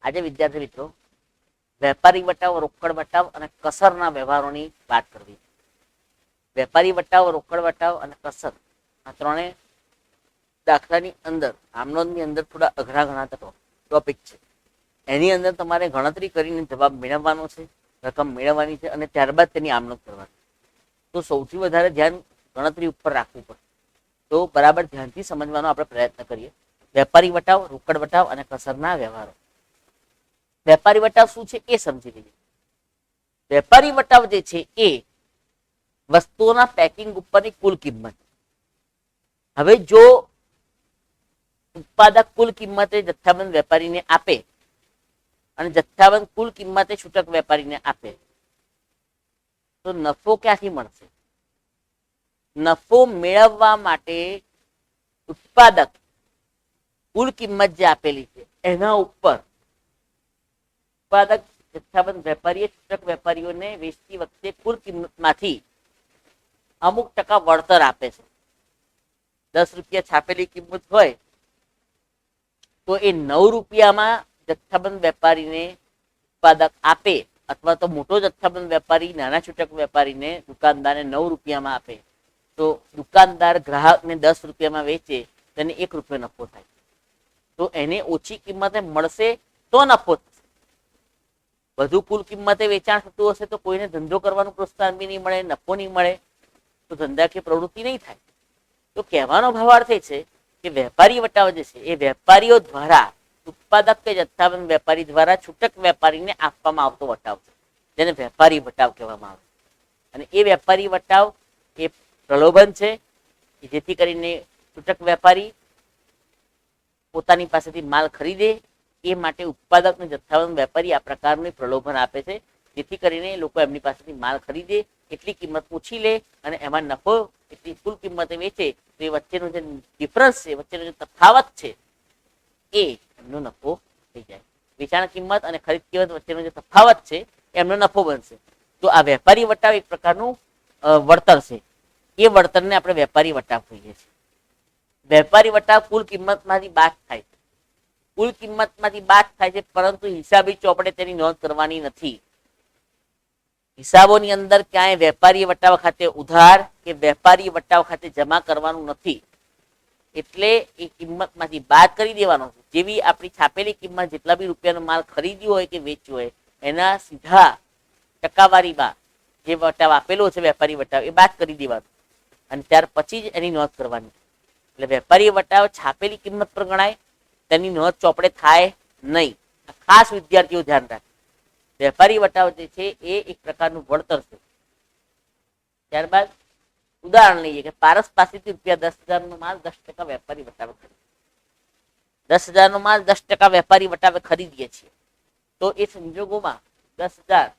આજે વિદ્યાર્થી મિત્રો વેપારી વટાવ, રોકડ વટાવ અને કસરના વ્યવહારોની વાત કરવી. વેપારી વટાવ, રોકડ વટાવ અને કસર આ ત્રણે દાખલાની અંદર આમનોંધની અંદર થોડા અઘરા ગણાતા ટોપિક છે. એની અંદર તમારે ગણતરી કરીને જવાબ મેળવવાનો છે, રકમ મેળવવાની છે અને ત્યારબાદ તેની આમનોંધ કરવાની. તો સૌથી વધારે ધ્યાન ગણતરી ઉપર રાખવું પડે. તો બરાબર ધ્યાનથી સમજવાનો આપણે પ્રયત્ન કરીએ. વેપારી વટાવ, રોકડ વટાવ અને કસરના વ્યવહારો. વેપારી વટાવ શું છે એ સમજી લઈએ. વેપારી વટાવ જે છે એ વસ્તુઓના પેકિંગ ઉપરની કુલ કિંમત. હવે જો ઉત્પાદક કુલ કિંમતે જથ્થાબંધ વેપારીને આપે અને જથ્થાબંધ કુલ કિંમતે છૂટક વેપારીને આપે તો નફો ક્યાંથી મળશે? નફો મેળવવા માટે ઉત્પાદક કુલ કિંમત જે આપેલી છે એના ઉપર ઉત્પાદક જથ્થાબંધ વેપારીએ છૂટક વેપારીઓને વેચતી વખતે કુલ કિંમતમાંથી અમુક ટકા વળતર આપે છે. 10 રૂપિયા છાપેલી કિંમત હોય તો એ 9 રૂપિયામાં જથ્થાબંધ વેપારીને ઉત્પાદક આપે અથવા તો મોટો જથ્થાબંધ વેપારી નાના છૂટક વેપારીને દુકાનદારને 9 રૂપિયામાં આપે તો દુકાનદાર ગ્રાહકને 10 રૂપિયામાં વેચે તેને 1 રૂપિયો નફો થાય. તો એને ઓછી કિંમતે મળશે તો નફો થશે. વધુ કુલ કિંમતે વેચાણ થતું હશે તો કોઈને ધંધો કરવાનું પ્રોત્સાહન બી નહીં મળે, નફો નહીં મળે, તો ધંધાકીય પ્રવૃત્તિ નહીં થાય. તો કહેવાનો ભાવાર્થ એ છે કે વેપારી વટાવ જે છે એ વેપારીઓ દ્વારા ઉત્પાદક કે જથ્થાબંધ વેપારી દ્વારા છૂટક વેપારીને આપવામાં આવતો વટાવ છે, જેને વેપારી વટાવ કહેવામાં આવે. અને એ વેપારી વટાવ એ પ્રલોભન છે જેથી કરીને છૂટક વેપારી પોતાની પાસેથી માલ ખરીદે એ માટે ઉત્પાદક અને જથ્થાબંધ વેપારી આ પ્રકારનું પ્રલોભન આપે છે જેથી કરીને લોકો એમની પાસેથી માલ ખરીદે, એટલી કિંમત પૂછી લે અને એમાં નફો એટલી કુલ કિંમતે વેચે તો એ વચ્ચેનો જે ડિફરન્સ છે, વચ્ચેનો જે તફાવત છે એ એમનો નફો થઈ જાય. વેચાણ કિંમત અને ખરીદ કિંમત વચ્ચેનો જે તફાવત છે એમનો નફો બનશે. તો આ વેપારી વટાવ એક પ્રકારનું વળતર છે. એ વળતરને આપણે વેપારી વટાવ કહીએ છીએ. વેપારી વટાવ કુલ કિંમતમાંથી બાદ થાય છે. કુલ કિંમતમાંથી બાદ થાય છે પરંતુ હિસાબી ચોપડે તેની નોંધ કરવાની નથી. હિસાબોની અંદર ક્યાંય વેપારી વટાવ ખાતે ઉધાર કે વેપારી વટાવ ખાતે જમા કરવાનું નથી. એટલે એ કિંમતમાંથી બાદ કરી દેવાનો છે. જેવી આપણી છાપેલી કિંમત જેટલા બી રૂપિયાનો માલ ખરીદ્યો હોય કે વેચ્યો હોય એના સીધા ટકાવારીમાં જે વટાવ આપેલો છે વેપારી વટાવ એ બાદ કરી દેવાનો અને ત્યાર પછી જ એની નોંધ કરવાની. એટલે વેપારી વટાવ છાપેલી કિંમત પર ગણાય, તેની નોંધ ચોપડે થાય નહીં. ખાસ વિદ્યાર્થીઓ ધ્યાન રાખે. વેપારી વટાવ જે છે એ એક પ્રકારનું વળતર છે. ત્યારબાદ ઉદાહરણ લઈએ કે પારસ પાસેથી ₹10,000 નો માલ 10% વેપારી વટાવે ખરીદે. 10,000 નો માલ 10% વેપારી વટાવે ખરીદીએ છીએ તો એ સંજોગોમાં 10,000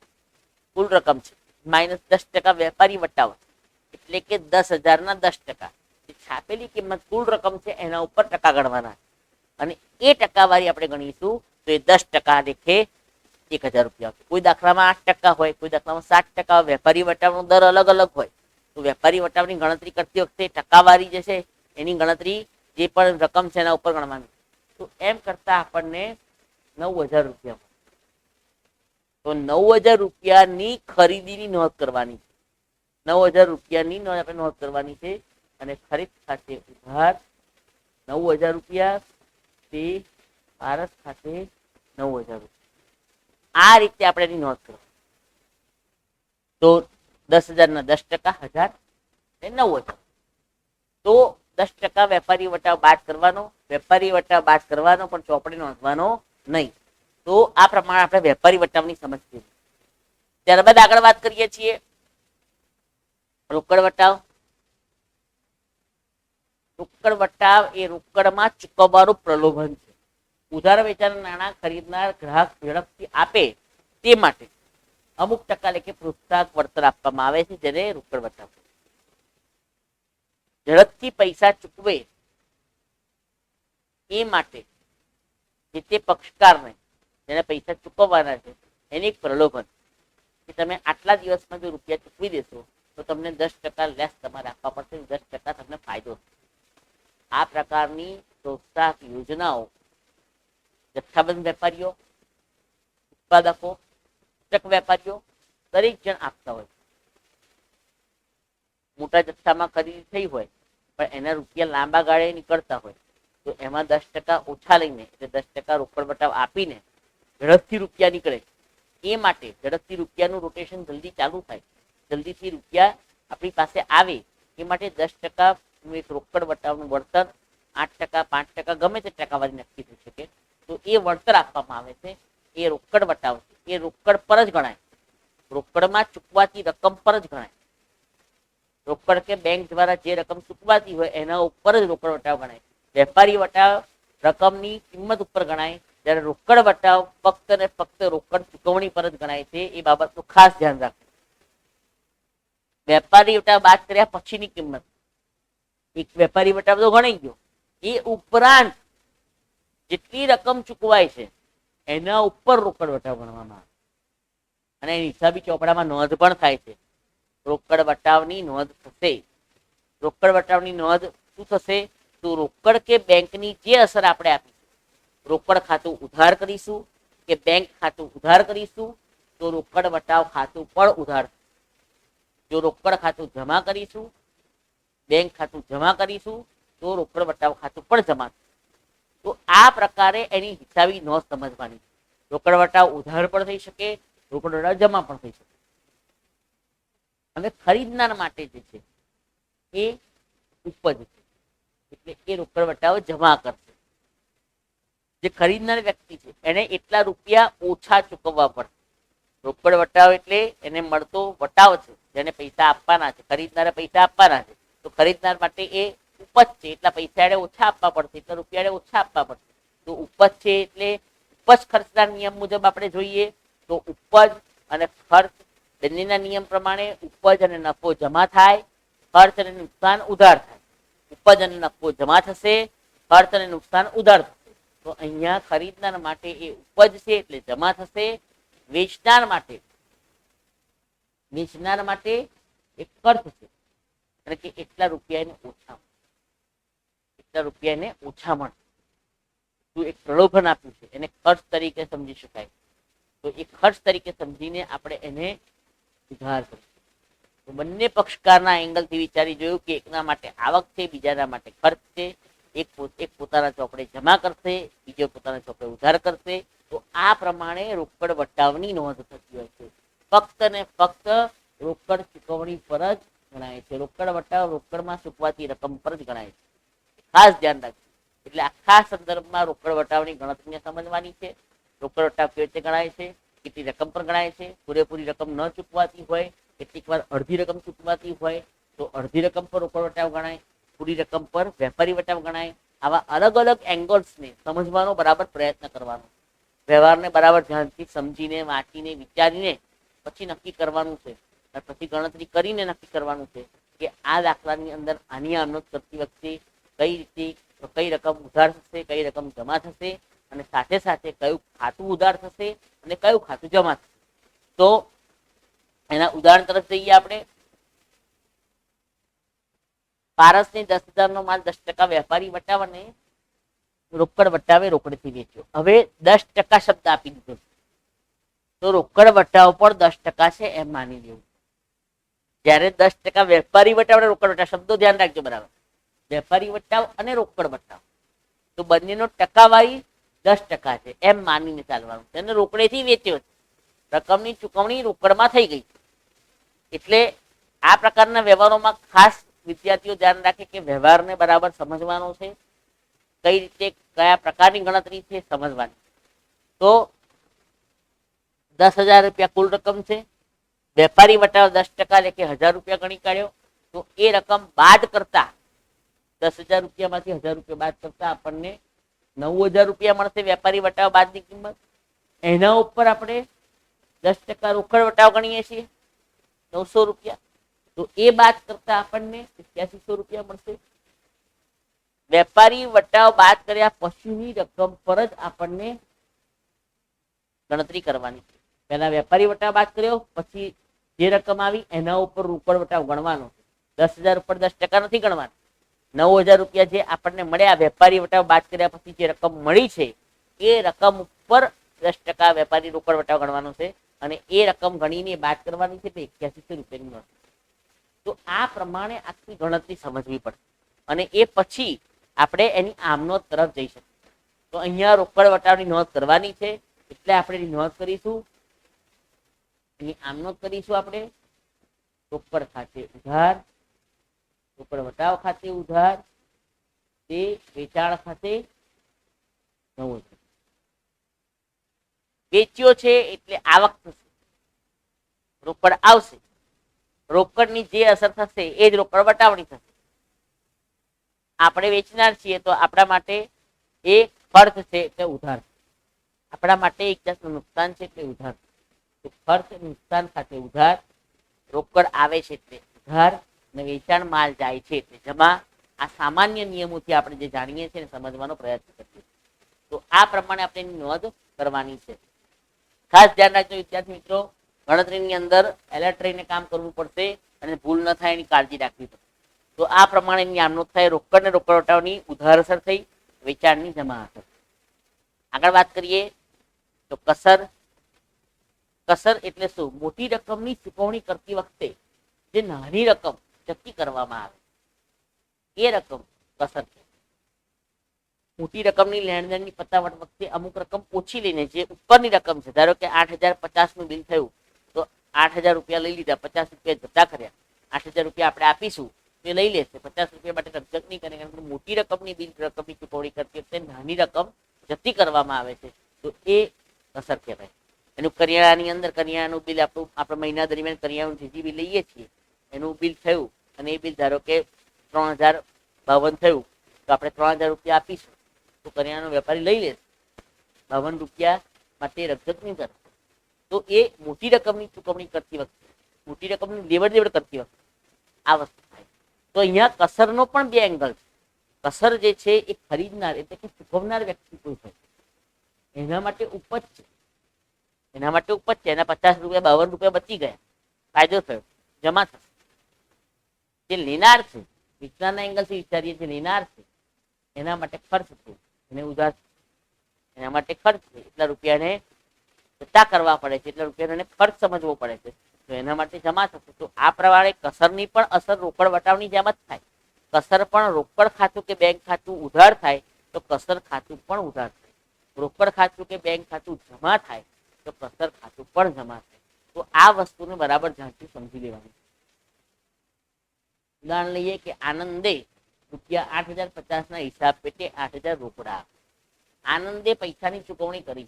કુલ રકમ છે માઇનસ 10% વેપારી વટાવ એટલે કે 10,000 ના 10%. છાપેલી કિંમત કુલ રકમ છે એના ઉપર ટકા ગણવાના અને એ ટકાવારી આપણે ગણીશું તો એ 10% લેખે 1,000 રૂપિયા. કોઈ દાખલામાં 8% હોય, કોઈ દાખલામાં 7% હોય. વેપારી વટાવનો દર અલગ અલગ હોય તો વેપારી વટાવની ગણતરી કરતી વખતે ટકાવારી જે છે એની ગણતરી જે પણ રકમ છે એના ઉપર ગણવાની. તો એમ કરતા આપણને 9,000 રૂપિયા. તો 9,000 રૂપિયાની ખરીદીની નોંધ કરવાની છે. 9,000 રૂપિયાની આપણે નોંધ કરવાની છે અને ખરીદ ખાતે ઉધાર 9,000 રૂપિયા તે પારસ ખાતે 9,000 રૂપિયા. આ રીતે આપણે એની નોંધ કરવાની. તો 10,000 ના 10%, 1,000 એ 9,000. તો 10% વેપારી વટાવ બાદ કરવાનો, વેપારી વટાવ બાદ કરવાનો પણ ચોપડે નોંધવાનો નહીં. તો આ પ્રમાણે આપણે વેપારી વટાવની સમજ કરીએ. ત્યારબાદ આગળ વાત કરીએ છીએ રોકડ વટાવ. રોકડ વટાવ એ રોકડમાં ચૂકવવાનું પ્રલોભન છે. ઉધાર વેચાણ નાણાં ખરીદનાર ગ્રાહક ઝડપથી આપે તે માટે અમુક ટકા લેખે પ્રોત્સાહક વળતર આપવામાં આવે છે જેને રોકડ વટાવ. ઝડપથી પૈસા ચૂકવે એ માટે જે તે પક્ષકારને જેને પૈસા ચૂકવવાના છે એની એક પ્રલોભન કે તમે આટલા દિવસમાં જો રૂપિયા ચૂકવી દેશો તો તમને 10% લેસ તમારે આપવા પડશે, 10% તમને ફાયદો. આ પ્રકારની પ્રોત્સાહક યોજનાઓ જથ્થાબંધ વેપારીઓ ઉત્પાદકો, છૂટક વેપારીઓ દરેક જણ આપતા હોય. મોટા જથ્થામાં ખરીદી થઈ હોય પણ એના રૂપિયા લાંબા ગાળે નીકળતા હોય તો એમાં 10% ઓછા લઈને એટલે 10% રોકડ વટાવ આપીને ઝડપથી રૂપિયા નીકળે. એ માટે ઝડપથી રૂપિયાનું રોટેશન જલ્દી ચાલુ થાય, જલ્દીથી રૂપિયા આપણી પાસે આવે એ માટે 10% એક રોકડ વટાવનું વળતર, 8%, 5% ગમે તે ટકાવારી નક્કી થઈ શકે તો એ વળતર આપવામાં આવે છે. એ રોકડ વટાવ એ રોકડ પર જ ગણાય, રોકડમાં ચૂકવાતી રકમ પર જ ગણાય. રોકડ કે બેંક દ્વારા જે રકમ ચૂકવાતી હોય એના ઉપર જ રોકડ વટાવ ગણાય. વેપારી વટાવ રકમની કિંમત ઉપર ગણાય, જ્યારે રોકડ વટાવ ફક્ત ને ફક્ત રોકડ ચૂકવણી પર જ ગણાય છે. એ બાબતનું ખાસ ધ્યાન રાખવું. વેપારી વટાવ બાદ કર્યા પછીની કિંમત, એક વેપારી વટાવ તો ગણાઈ ગયો, એ ઉપરાંત જેટલી રકમ ચૂકવાય છે એના ઉપર રોકડ વટાવ ગણવામાં આવે અને એની હિસાબી ચોપડામાં નોંધ પણ થાય છે. રોકડ વટાવની નોંધ થશે. રોકડ વટાવની નોંધ શું થશે? તો રોકડ કે બેંકની જે અસર આપણે આપીશું, રોકડ ખાતું ઉધાર કરીશું કે બેંક ખાતું ઉધાર કરીશું તો રોકડ વટાવ ખાતું પણ ઉધાર. જો રોકડ ખાતું જમા કરીશું, બેંક ખાતું જમા કરીશું તો રોકડ વટાવ ખાતું પણ જમા. તો આ પ્રકારે એની હિસાબી નોંધ સમજવાની. રોકડ વટાવ ઉધાર પણ થઈ શકે, રોકડ વટાવ જમા પણ થઈ શકે. અને ખરીદનાર માટે જે છે એ ઉપજ છે એટલે એ રોકડ વટાવ જમા કરશે. જે ખરીદનાર વ્યક્તિ છે એને એટલા રૂપિયા ઓછા ચૂકવવા પડશે. રોકડ વટાવ એટલે એને મળતો વટાવ છે, જેને પૈસા આપવાના છે, ખરીદનારે પૈસા આપવાના છે તો ખરીદનાર માટે એ ઉપજ છે, એટલા પૈસા એને ઓછા આપવા પડશે, એટલા રૂપિયા એને ઓછા આપવા પડશે. તો ઉપજ છે એટલે ઉપજ ખર્ચના નિયમ મુજબ આપણે જોઈએ તો ઉપજ અને ખર્ચ બંનેના નિયમ પ્રમાણે ઉપજ અને નફો જમા થાય, ખર્ચ અને નુકસાન ઉધાર થાય. ઉપજ અને નફો જમા થશે, ખર્ચ અને નુકસાન ઉધાર થશે. તો અહીંયા ખરીદનાર માટે એ ઉપજ છે એટલે જમા થશે, વેચનાર માટે એક ખર્ચ છે એટલે કે એટલા રૂપિયા એને ઓછા મળશે. શું એક પ્રલોભન આપ્યું છે એને ખર્ચ તરીકે સમજી શકાય. તો એ ખર્ચ તરીકે સમજીને આપણે એને ઉધાર કરીશું. તો બંને પક્ષકારના એંગલથી વિચારી જોયું કે એકના માટે આવક છે, બીજાના માટે ખર્ચ છે. એક પોતાના ચોપડે જમા કરશે, બીજો પોતાના ચોપડે ઉધાર કરશે. તો આ પ્રમાણે રોકડ વટાવની નોંધ થતી હોય છે. ફક્ત ને ફક્ત રોકડ ચૂકવણી પર જ ગણાય છે. રોકડ વટાવ રોકડમાં ચૂકવાતી રકમ પર જ ગણાય છે. ખાસ ધ્યાન રાખજો. એટલે આખા સંદર્ભમાં રોકડ વટાવની ગણતરીને સમજવાની છે. રોકડ વટાવ કેવી રીતે ગણાય છે, કેટલી રકમ પર ગણાય છે, પૂરેપૂરી રકમ ન ચૂકવાતી હોય, કેટલીક વાર અડધી રકમ ચૂકવાતી હોય તો અડધી રકમ પર રોકડ વટાવ ગણાય, પૂરી રકમ પર વેપારી વટાવ ગણાય. આવા અલગ અલગ એંગલ્સને સમજવાનો બરાબર પ્રયત્ન કરવાનો. વ્યવહારને બરાબર ધ્યાનથી સમજીને, વાંચીને, વિચારીને પછી નક્કી કરવાનું છે. પછી ગણતરી કરીને નક્કી કરવાનું છે કે આ દાખલાની અંદર આની નોંધ કરતી વખતે કઈ રીતે કઈ રકમ ઉધાર થશે, કઈ રકમ જમા થશે અને સાથે સાથે કયું ખાતું ઉધાર થશે અને કયું ખાતું જમા થશે. તો એના ઉદાહરણ તરફ જઈએ આપણે. પારસને 10,000 માલ 10% વેપારી વટાવ અને રોકડ વટાવે રોકડથી વેચ્યો. હવે 10% શબ્દ આપી દીધો તો રોકડ વટાવ પણ 10% છે એમ માની લેવું. જ્યારે 10% વેપારી વટાવ અને રોકડ વટાવ, શબ્દો ધ્યાન રાખજો બરાબર. વેપારી વટાવ અને રોકડ વટાવ તો બંનેનો ટકાવારી 10% છે એમ માનીને ચાલવાનું. તેને રોકડેથી વેચ્યો છે, રકમની ચૂકવણી રોકડમાં થઈ ગઈ. એટલે આ પ્રકારના વ્યવહારોમાં ખાસ વિદ્યાર્થીઓ ધ્યાન રાખે કે વ્યવહારને બરાબર સમજવાનો છે, કઈ રીતે કયા પ્રકારની ગણતરી છે સમજવાની. તો 10,000 રૂપિયા કુલ રકમ છે. વેપારી વટાવ 10% એટલે કે 1,000 રૂપિયા ગણી કાઢ્યો. તો એ રકમ બાદ કરતા 10,000 રૂપિયામાંથી 1,000 રૂપિયા બાદ કરતા આપણને 9,000 રૂપિયા મળશે વેપારી વટાવ બાદની કિંમત. એના ઉપર આપણે 10% રોકડ વટાવ ગણીએ છીએ 900 રૂપિયા. તો એ બાદ કરતા આપણને 8700 રૂપિયા મળશે. વેપારી વટાવ બાદ કર્યા પછીની રકમ પર જ આપણને ગણતરી કરવાની છે. પહેલા વેપારી વટાવ બાદ કર્યો, પછી જે રકમ આવી એના ઉપર રોકડ વટાવ ગણવાનો. 10,000 ઉપર 10% નથી ગણવાનો. 9,000 રૂપિયા જે આપણને મળ્યા વેપારી વટાવ બાદ કર્યા પછી જે રકમ મળી છે એ રકમ ઉપર 10% વેપારી રોકડ વટાવ ગણવાનો છે અને એ રકમ ગણીને બાદ કરવાની છે એટલે 8100 રૂપિયાની નોંધ. તો આ પ્રમાણે આખી ગણતરી સમજવી પડે અને એ પછી આપણે એની આમનોંધ તરફ જઈ શકીએ. તો અહીંયા રોકડ વટાવની નોંધ કરવાની છે એટલે આપણે એની નોંધ કરીશું, એની આમનોંધ કરીશું આપણે. રોકડ ખાતે ઉધાર, રોકડ વટાવ ખાતે ઉધાર, તે વેચાણ ખાતે નવો છે. વેચ્યો છે એટલે આવક થશે, રોકડ આવશે. રોકડની જે અસર થશે એ જ રોકડ વટાવણી થશે. આપણે વેચનાર છીએ તો આપણા માટે એ ખર્ચ છે એટલે ઉધાર. આપણા માટે એક જાતનું નુકસાન છે એટલે ઉધાર. ખર્ચ નુકસાન ખાતે ઉધાર, રોકડ આવે છે એટલે ઉધાર અને વેચાણ માલ જાય છે એટલે જમા. આ સામાન્ય નિયમોથી આપણે જે જાણીએ છીએ સમજવાનો પ્રયત્ન કરીએ. તો આ પ્રમાણે આપણે એની નોંધ કરવાની છે. ખાસ ધ્યાન રાખજો વિદ્યાર્થી મિત્રો, ગણતરીની અંદર એલર્ટ રહીને કામ કરવું પડશે અને ભૂલ ન થાય એની કાળજી રાખવી પડશે. તો આ પ્રમાણેની આમનોંધ થાય. રોકડ ને રોકડ વટાવની ઉધાર અસર થઈ, વેચાણની જમા અસર. આગળ વાત કરીએ તો કસર. કસર એટલે શું? મોટી રકમની ચૂકવણી કરતી વખતે જે નાની રકમ જપ્તી કરવામાં આવે એ રકમ કસર છે. મોટી રકમની લેણદેણની પતાવટ વખતે અમુક રકમ ઓછી લઈને, જે ઉપરની રકમ છે, ધારો કે 8050 નું બિલ થયું તો 8000 રૂપિયા લઈ લીધા, 50 રૂપિયા જતા કર્યા, 8000 રૂપિયા આપણે આપીશું એ લઈ લેશે. 50 રૂપિયા માટે રકજક નહીં કરે, કારણ કે મોટી રકમની બિલ રકમની ચૂકવણી કરતી વખતે નાની રકમ જતી કરવામાં આવે છે તો એ કસર કહેવાય. એનું કરિયાણાની અંદર કરિયાણાનું બિલ આપણે મહિના દરમિયાન કરિયાણાનું જે બિલ લઈએ છીએ એનું બિલ થયું અને એ બિલ ધારો કે 3052 થયું તો આપણે 3000 રૂપિયા આપીશું તો કરિયાણાનો વેપારી લઈ લેશે. 52 રૂપિયા માટે રકજક નહીં કરે. તો એ મોટી રકમની ચૂકવણી કરતી વખતે, મોટી રકમની લેવડ દેવડ કરતી વખતે આ વસ્તુ થાય. તો અહીંયા કસરનો પણ બે એંગલ છે. કસર જે છે એ ખરીદનાર એટલે કે ચૂકવનાર વ્યક્તિ કોઈ હોય એના માટે ઉપજ છે. એના માટે ઉપજ છે. એના 50 રૂપિયા 52 રૂપિયા બચી ગયા, ફાયદો થયો, જમા થશે. જે લેનાર છે, વિચારના એંગલથી વિચારીએ, જે લેનાર છે એના માટે ખર્ચ છે, એને ઉધાર છે. એના માટે ખર્ચ છે, એટલા રૂપિયાને જતા કરવા પડે છે, એટલા રૂપિયાને ખર્ચ સમજવો પડે છે, તો એના માટે જમા થશે. તો આ પ્રમાણે કસરની પણ અસર રોકડ વટાવની જેમ જ થાય. કસર પણ રોકડ ખાતું કે બેંક ખાતું ઉધાર થાય તો કસર ખાતું પણ ઉધાર થાય. રોકડ ખાતું કે બેંક ખાતું જમા થાય તો કસર ખાતું પણ જમા થાય. તો આ વસ્તુને બરાબર ધ્યાનથી સમજી લેવાની. ઉદાહરણ લઈએ કે આનંદે રૂપિયા 8050 ના હિસાબ પેટે 8000 રોકડા. આનંદે પૈસાની ચૂકવણી કરી,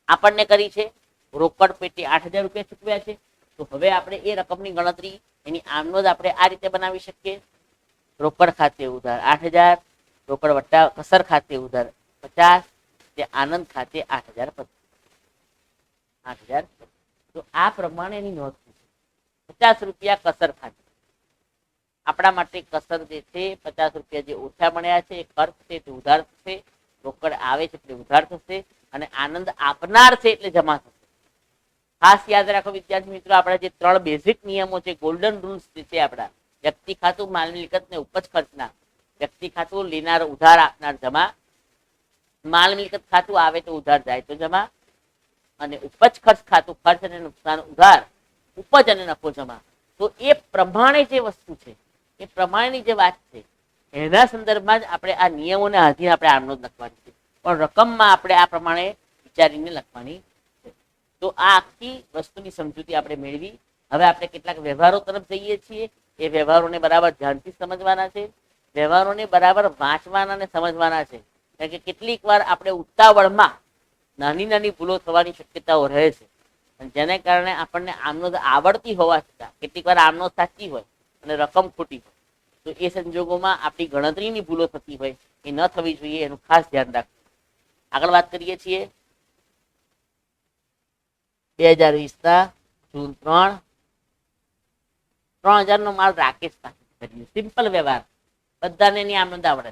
આપણને કરી છે, રોકડ પેટે 8000 રૂપિયા ચૂકવ્યા છે. તો હવે આપણે એ રકમની ગણતરી, એની આમનોંધ આપણે આ રીતે બનાવી શકીએ. રોકડ ખાતે ઉધાર 8000, રોકડ વટાવ કસર ખાતે ઉધાર 50, તે આનંદ ખાતે 8000. તો આ પ્રમાણે એની નોંધ છે. 50 રૂપિયા કસર ખાતે. આપણા માટે કસર જે છે 50 રૂપિયા જે ઓછા મળ્યા છે એ ખર્ચ છે, તે ઉધાર થશે. રોકડ આવે છે એટલે ઉધાર થશે અને આનંદ આપનાર છે એટલે જમા થશે. ખાસ યાદ રાખો વિદ્યાર્થી મિત્રો, આપણા જે 3 બેઝિક નિયમો છે, ગોલ્ડન રૂલ્સ જે છે આપણા: વ્યક્તિ ખાતું માલ મિલકત ને ઉપજ ખર્ચના, વ્યક્તિ ખાતું લેનાર ઉધાર આપનાર જમા, માલ મિલકત ખાતું આવે તો ઉધાર જાય તો જમા, અને ઉપજ ખર્ચ ખાતું ખર્ચ અને નુકસાન ઉધાર, ઉપજ અને નફો જમા. તો એ પ્રમાણે જે વસ્તુ છે, એ પ્રમાણેની જે વાત છે એના સંદર્ભમાં જ આપણે આ નિયમોને આધીન આપણે આમનોંધ લખવાની છે, પણ રકમમાં આપણે આ પ્રમાણે વિચારીને લખવાની છે. તો આ આખી વસ્તુની સમજૂતી આપણે મેળવી. હવે આપણે કેટલાક વ્યવહારો તરફ જઈએ છીએ. એ વ્યવહારોને બરાબર ધ્યાનથી સમજવાના છે, વ્યવહારોને બરાબર વાંચવાના અને સમજવાના છે. કારણ કે કેટલીક વાર આપણે ઉતાવળમાં નાની નાની ભૂલો થવાની શક્યતાઓ રહે છે, અને જેને કારણે આપણને આમનોંધ આવડતી હોવા છતાં કેટલીક વાર આમનોંધ સાચી હોય અને રકમ ખોટી હોય, તો એ સંજોગોમાં આપણી ગણતરીની ભૂલો થતી હોય, એ ન થવી જોઈએ, એનું ખાસ ધ્યાન રાખવું. આગળ વાત કરીએ છીએ 2020 જૂન 3000 નો માલ રાકેશ પાસે. સિમ્પલ વ્યવહાર, બધાને એની આમનોંધ આવડે,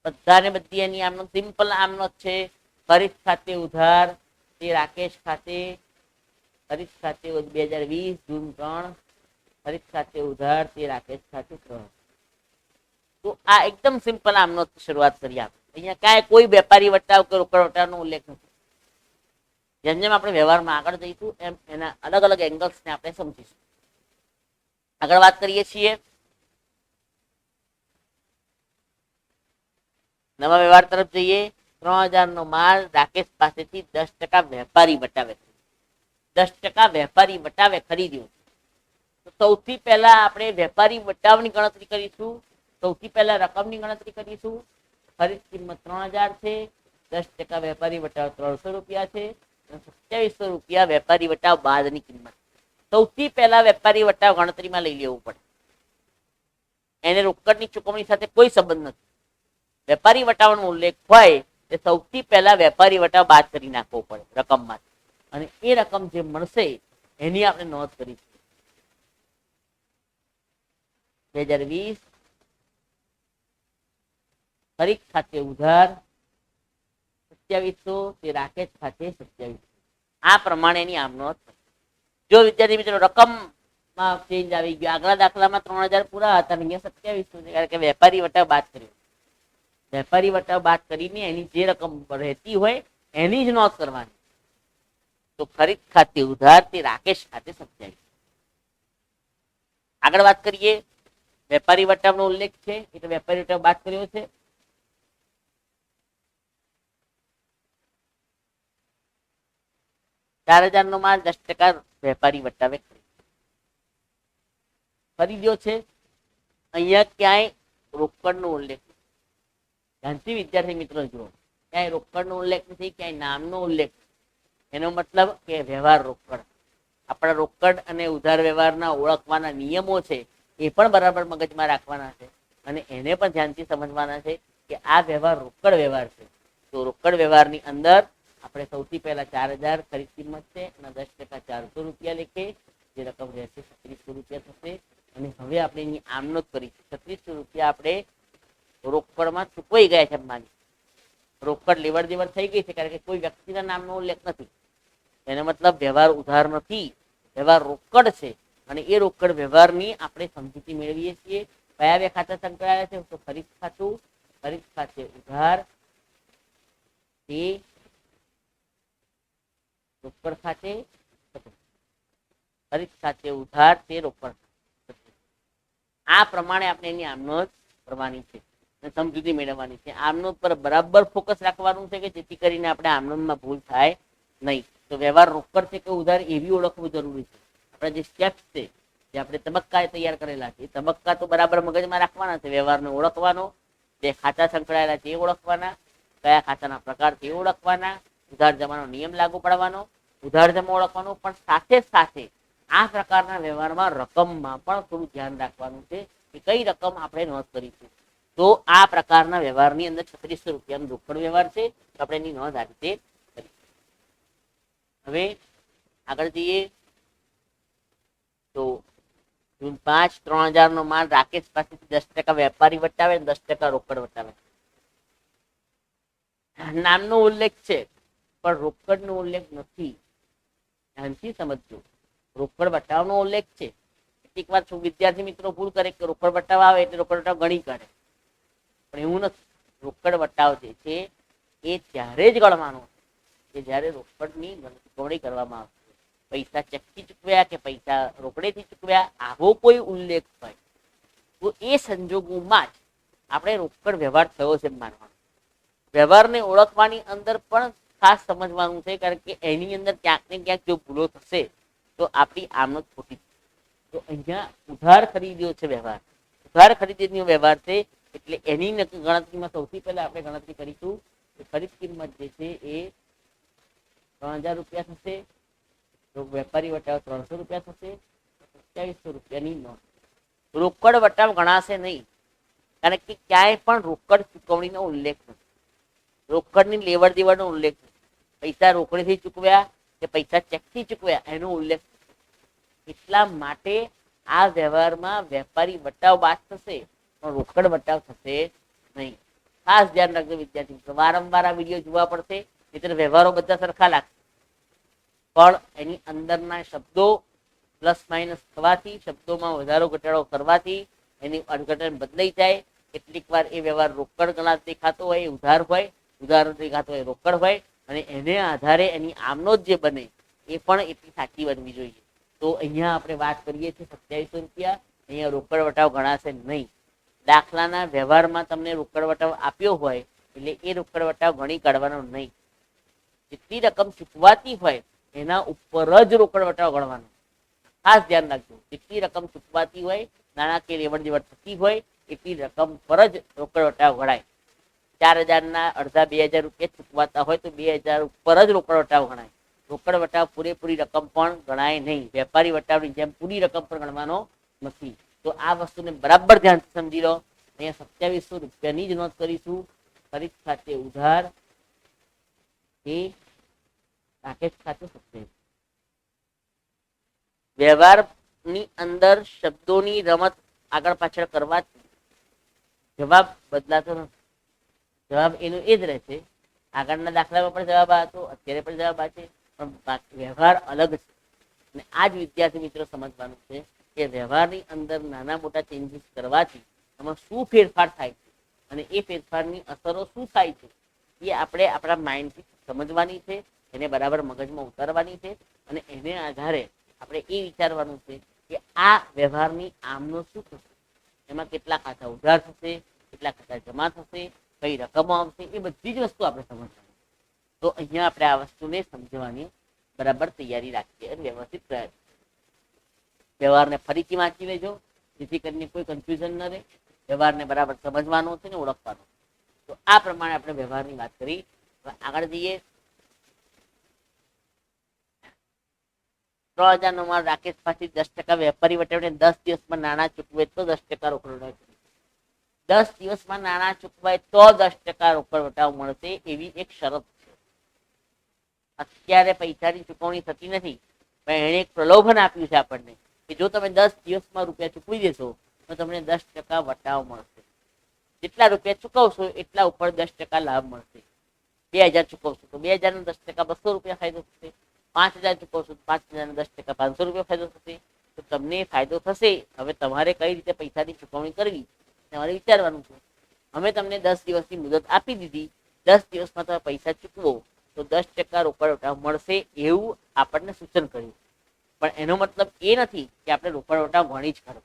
બધાને બધી એની આમનોંધ સિમ્પલ આમનોંધ છે. ખરીદ ખાતે ઉધાર, તે રાકેશ ખાતે, ખરીદ ખાતે 2020 જૂન 3, ખરીદ ખાતે ઉધાર, તે રાકેશ ખાતે 3. તો આ એકદમ સિમ્પલ આમનોંધ શરૂઆત કરી આપણે. અહીંયા કાંઈ કોઈ વેપારી વટાવ કે રોકડ વટાવનો ઉલ્લેખ નથી. જેમ જેમ આપણે વ્યવહારમાં આગળ જઈશું એમ એના અલગ અલગ એંગલ્સને આપણે સમજીશું. આગળ વાત કરીએ છીએ નવા વ્યવહાર તરફ જઈએ. 3000 નો માલ રાકેશ પાસેથી 10% વેપારી વટાવે 10% વેપારી વટાવે ખરીદ્યો. તો સૌથી પહેલા આપણે વેપારી વટાવની ગણતરી કરીશું. સૌથી પહેલા રકમની ગણતરી કરીશું. ખરીદ કિંમત 3000 છે, 10% વેપારી વટાવ 300 રૂપિયા છે, 2700 રૂપિયા વેપારી વટાવ બાદની કિંમત. સૌથી પહેલા વેપારી વટાવ ગણતરીમાં લઈ લેવું પડે. એને રોકડની ચૂકવણી સાથે કોઈ સંબંધ નથી. વેપારી વટાવનો ઉલ્લેખ હોય તે સૌથી પહેલા વેપારી વટાવ બાદ કરી નાખવો પડે રકમમાંથી, અને એ રકમ જે મળશે એની આપણે નોંધ કરીશું. 2020 ખરીદ ખાતે ઉધાર 2700, તે રાકેશ ખાતે 2700. આ પ્રમાણેની આમ નોંધ. જો વિદ્યાર્થી મિત્રો રકમમાં ચેન્જ આવી ગયો, આગલા દાખલામાં 3000 પૂરા હતા, અહીંયા 2700 છે, કારણ કે વેપારી વટાવ બાદ કર્યો. વેપારી વટાવ બાદ કરીને એની જે રકમ રહેતી હોય એની જ નોંધ કરવાની. તો ખરીદ ખાતે ઉધાર તે રાકેશ ખાતે 2700. આગળ વાત કરીએ. વેપારી વટાવનો ઉલ્લેખ છે એટલે વેપારી વટાવ બાદ કર્યો છે. $4000 નો માલ 10% વેપારી વટાવે ખરીદ્યો છે. અહીંયા ક્યાંય રોકડનો ઉલ્લેખ, ધ્યાનથી વિદ્યાર્થી મિત્રો જુઓ, ક્યાંય રોકડનો ઉલ્લેખ નથી, ક્યાંય નામનો ઉલ્લેખ. એનો મતલબ કે વ્યવહાર રોકડ. આપણા રોકડ અને ઉધાર વ્યવહારના ઓળખવાના નિયમો છે એ પણ બરાબર મગજમાં રાખવાના છે, અને એને પણ ધ્યાનથી સમજવાના છે કે આ વ્યવહાર રોકડ વ્યવહાર છે. તો રોકડ વ્યવહારની અંદર આપણે સૌથી પહેલા 4000 ખરીદ કિંમત છે અને 10% 400 રૂપિયા લેખે, જે રકમ રહેશે 3600 રૂપિયા થશે. અને હવે આપણે એની આમનોંધ કરી છે. 3600 રૂપિયા આપણે રોકડમાં ચૂકવાઈ ગયા છે. માની રોકડ લેવડ દેવડ થઈ ગઈ છે, કારણ કે કોઈ વ્યક્તિના નામનો ઉલ્લેખ નથી. એનો મતલબ વ્યવહાર ઉધાર નથી, વ્યવહાર રોકડ છે. અને એ રોકડ વ્યવહારની આપણે સમજૂતી મેળવીએ છીએ. કયા બે ખાતા સંકળાયેલા છે? તો ખરીદ ખાતું, ખરીદ ખાતે ઉધાર તે રોકડ ખાતે, ખરીદ ખાતે ઉધાર તે રોકડ. આ પ્રમાણે આપણે એની આમનોંધ કરવાની છે, સમજૂતી મેળવવાની છે. આમનોંધ પર બરાબર ફોકસ રાખવાનું છે કે જેથી કરીને આપણે આમનોંધમાં ભૂલ થાય નહીં. તો વ્યવહાર રોકડ છે કે ઉધાર એવી ઓળખવું જરૂરી છે. આપણા જે સ્ટેપ્સ છે, જે આપણે તબક્કા તૈયાર કરેલા છે, એ તબક્કા તો બરાબર મગજમાં રાખવાના છે. વ્યવહારને ઓળખવાનો, જે ખાતા સંકળાયેલા છે એ ઓળખવાના, કયા ખાતાના પ્રકાર છે એ ઓળખવાના, ઉધાર જમાનો નિયમ લાગુ પડવાનો, ઉધાર જમા ઓળખવાનો. પણ સાથે સાથે આ પ્રકારના વ્યવહારમાં રકમમાં પણ થોડું ધ્યાન રાખવાનું છે કે કઈ રકમ આપણે નોંધ કરીશું. તો આ પ્રકારના વ્યવહારની અંદર 3600 રૂપિયાનો રોકડ વ્યવહાર છે, તો આપણે એની નોંધ આ રીતે કરીશું. હવે આગળ જઈએ તો જૂન 5 3000 નો માલ રાકેશ પાસેથી 10% વેપારી વટાવે, 10% રોકડ વટાવે. નામનો ઉલ્લેખ છે પણ રોકડનો ઉલ્લેખ નથી. ધ્યાનથી સમજજો. રોકડ વટાવનો ઉલ્લેખ છે. કેટલીક વાર વિદ્યાર્થી મિત્રો ભૂલ કરે કે રોકડ વટાવ આવે એટલે રોકડ વટાવ ગણી કાઢે, પણ એવું નથી. રોકડ વટાવ જે છે એ ત્યારે જ ગણવાનો છે કે જ્યારે રોકડની ચૂકવણી કરવામાં આવશે. પૈસા ચેકથી ચૂકવ્યા કે પૈસા રોકડેથી ચૂકવ્યા, આવો કોઈ ઉલ્લેખ હોય તો એ સંજોગોમાં જ આપણે રોકડ વ્યવહાર થયો છે માનવાનો. વ્યવહારને ઓળખવાની અંદર પણ ખાસ સમજવાનું છે, કારણ કે એની અંદર ક્યાંક ને ક્યાંક જો ભૂલો થશે તો આપણી આમનોંધ ખોટી. તો અહીંયા ઉધાર ખરીદ્યો છે વ્યવહાર, ઉધાર ખરીદીનો વ્યવહાર છે એટલે એની ગણતરીમાં સૌથી પહેલા આપણે ગણતરી કરીશું કે ખરીદ કિંમત જે છે એ 3000 રૂપિયા થશે, તો વેપારી વટાવ 300 રૂપિયા થશે, 2700 રૂપિયાની નોંધ. રોકડ વટાવ ગણાશે નહીં, કારણ કે ક્યાંય પણ રોકડ ચૂકવણીનો ઉલ્લેખ નથી, રોકડની લેવડ દેવડનો ઉલ્લેખ નથી. પૈસા રોકડેથી ચૂકવ્યા કે પૈસા ચેકથી ચૂકવ્યા એનો ઉલ્લેખ. એટલા માટે આ વ્યવહારમાં વેપારી વટાવ બાદ થશે પણ રોકડ વટાવ થશે નહીં. ખાસ ધ્યાન રાખજો વિદ્યાર્થી મિત્રો. વારંવાર આ વિડીયો જોવા પડશે, નહીંતર વ્યવહારો બધા સરખા લાગશે, પણ એની અંદરના શબ્દો પ્લસ માઇનસ થવાથી, શબ્દોમાં વધારો ઘટાડો કરવાથી એની અર્થઘટન બદલાઈ જાય. કેટલીક વાર એ વ્યવહાર રોકડ ગણાત દેખાતો હોય, ઉધાર હોય, ઉધાર દેખાતો હોય રોકડ હોય, અને એને આધારે એની આમનોંધ જે બને એ પણ એટલી સાચી બનવી જોઈએ. તો અહીંયા આપણે વાત કરીએ છીએ 2700 રૂપિયા. અહીંયા રોકડ વટાવ ગણાશે નહીં. દાખલાના વ્યવહારમાં તમને રોકડ વટાવ આપ્યો હોય એટલે એ રોકડ વટાવ ગણી કાઢવાનો નહીં. જેટલી રકમ ચૂકવાતી હોય એના ઉપર જ રોકડ વટાવ ગણવાનો. ખાસ ધ્યાન રાખજો, જેટલી રકમ ચૂકવાતી હોય, નાણાકીય લેવડ દેવડ થતી હોય એટલી રકમ પર જ રોકડ વટાવ ગણાય. 4000 અડધા 2000 રૂપિયા ચૂકવાતા હોય તો 2000 ઉપર જ રોકડ વટાવ ગણાય. રોકડ વટાવ પૂરેપૂરી રકમ પણ ગણાય નહીં. વેપારી વટાવની જેમ પૂરી રકમ પણ ગણવાનો નથી. તો આ વસ્તુને બરાબર ધ્યાનથી સમજી લો. અહીંયા 2700 રૂપિયાની જ નોંધ કરીશું. ખરીદ ખાતે ઉધાર એ રાકેશ ખાતે 27. વ્યવહારની અંદર શબ્દોની રમત આગળ પાછળ કરવાથી જવાબ બદલાતો નથી. જવાબ એનો એ જ રહેશે. આગળના દાખલામાં પણ જવાબ આ હતો, અત્યારે પણ જવાબ આ છે, પણ વ્યવહાર અલગ છે. અને આ જ વિદ્યાર્થી મિત્રો સમજવાનું છે કે વ્યવહારની અંદર નાના મોટા ચેન્જીસ કરવાથી એમાં શું ફેરફાર થાય છે અને એ ફેરફારની અસરો શું થાય છે એ આપણે આપણા માઇન્ડથી સમજવાની છે, એને બરાબર મગજમાં ઉતારવાની છે. અને એને આધારે આપણે એ વિચારવાનું છે કે આ વ્યવહારની આમનો શું થશે, એમાં કેટલા ખાતા ઉધાર થશે, કેટલા ખાતા જમા થશે, કઈ રકમો આવશે, એ બધી જ વસ્તુ આપણે સમજવાની. તો અહીંયા આપણે આ વસ્તુને સમજવાની બરાબર તૈયારી રાખીએ અને વ્યવસ્થિત પ્રયાસ. વ્યવહારને ફરીથી વાંચી લેજો જેથી કરીને કોઈ કન્ફ્યુઝન ન રહે. વ્યવહારને બરાબર સમજવાનો છે ને ઓળખવાનો. તો આ પ્રમાણે આપણે વ્યવહારની વાત કરી. આગળ જઈએ. 3000 નો માલ રાકેશ પાસેથી 10% વેપારી વટાવીને 10 દિવસમાં નાણાં ચૂકવે તો 10% રોકડ વટાવ. 10 દિવસમાં નાણાં ચૂકવાય તો 10% રોકડ વટાવ મળશે એવી એક શરત છે. અત્યારે પૈસાની ચૂકવણી થતી નથી, પણ એને એક પ્રલોભન આપ્યું છે આપણને કે જો તમે 10 દિવસમાં રૂપિયા ચૂકવી દેશો તો તમને 10% વટાવ મળશે. જેટલા રૂપિયા ચૂકવશો એટલા ઉપર 10% લાભ મળશે. 2000 ચૂકવશો તો 2000 નો 10% 200 રૂપિયા ફાયદો થશે. 5000 ચૂકવશો તો 5000 નો 10% 500 રૂપિયા ફાયદો થશે. તો તમને ફાયદો થશે. હવે તમારે કઈ રીતે પૈસાની ચૂકવણી કરવી તમારે વિચારવાનું છે. અમે તમને 10 દિવસની મુદત આપી દીધી. 10 દિવસમાં તમે પૈસા ચૂકવો તો 10% રોકડ વટાવ મળશે એવું આપણને સૂચન કર્યું. પણ એનો મતલબ એ નથી કે આપણે રોકડ વટાવ ગણી જ કરવો.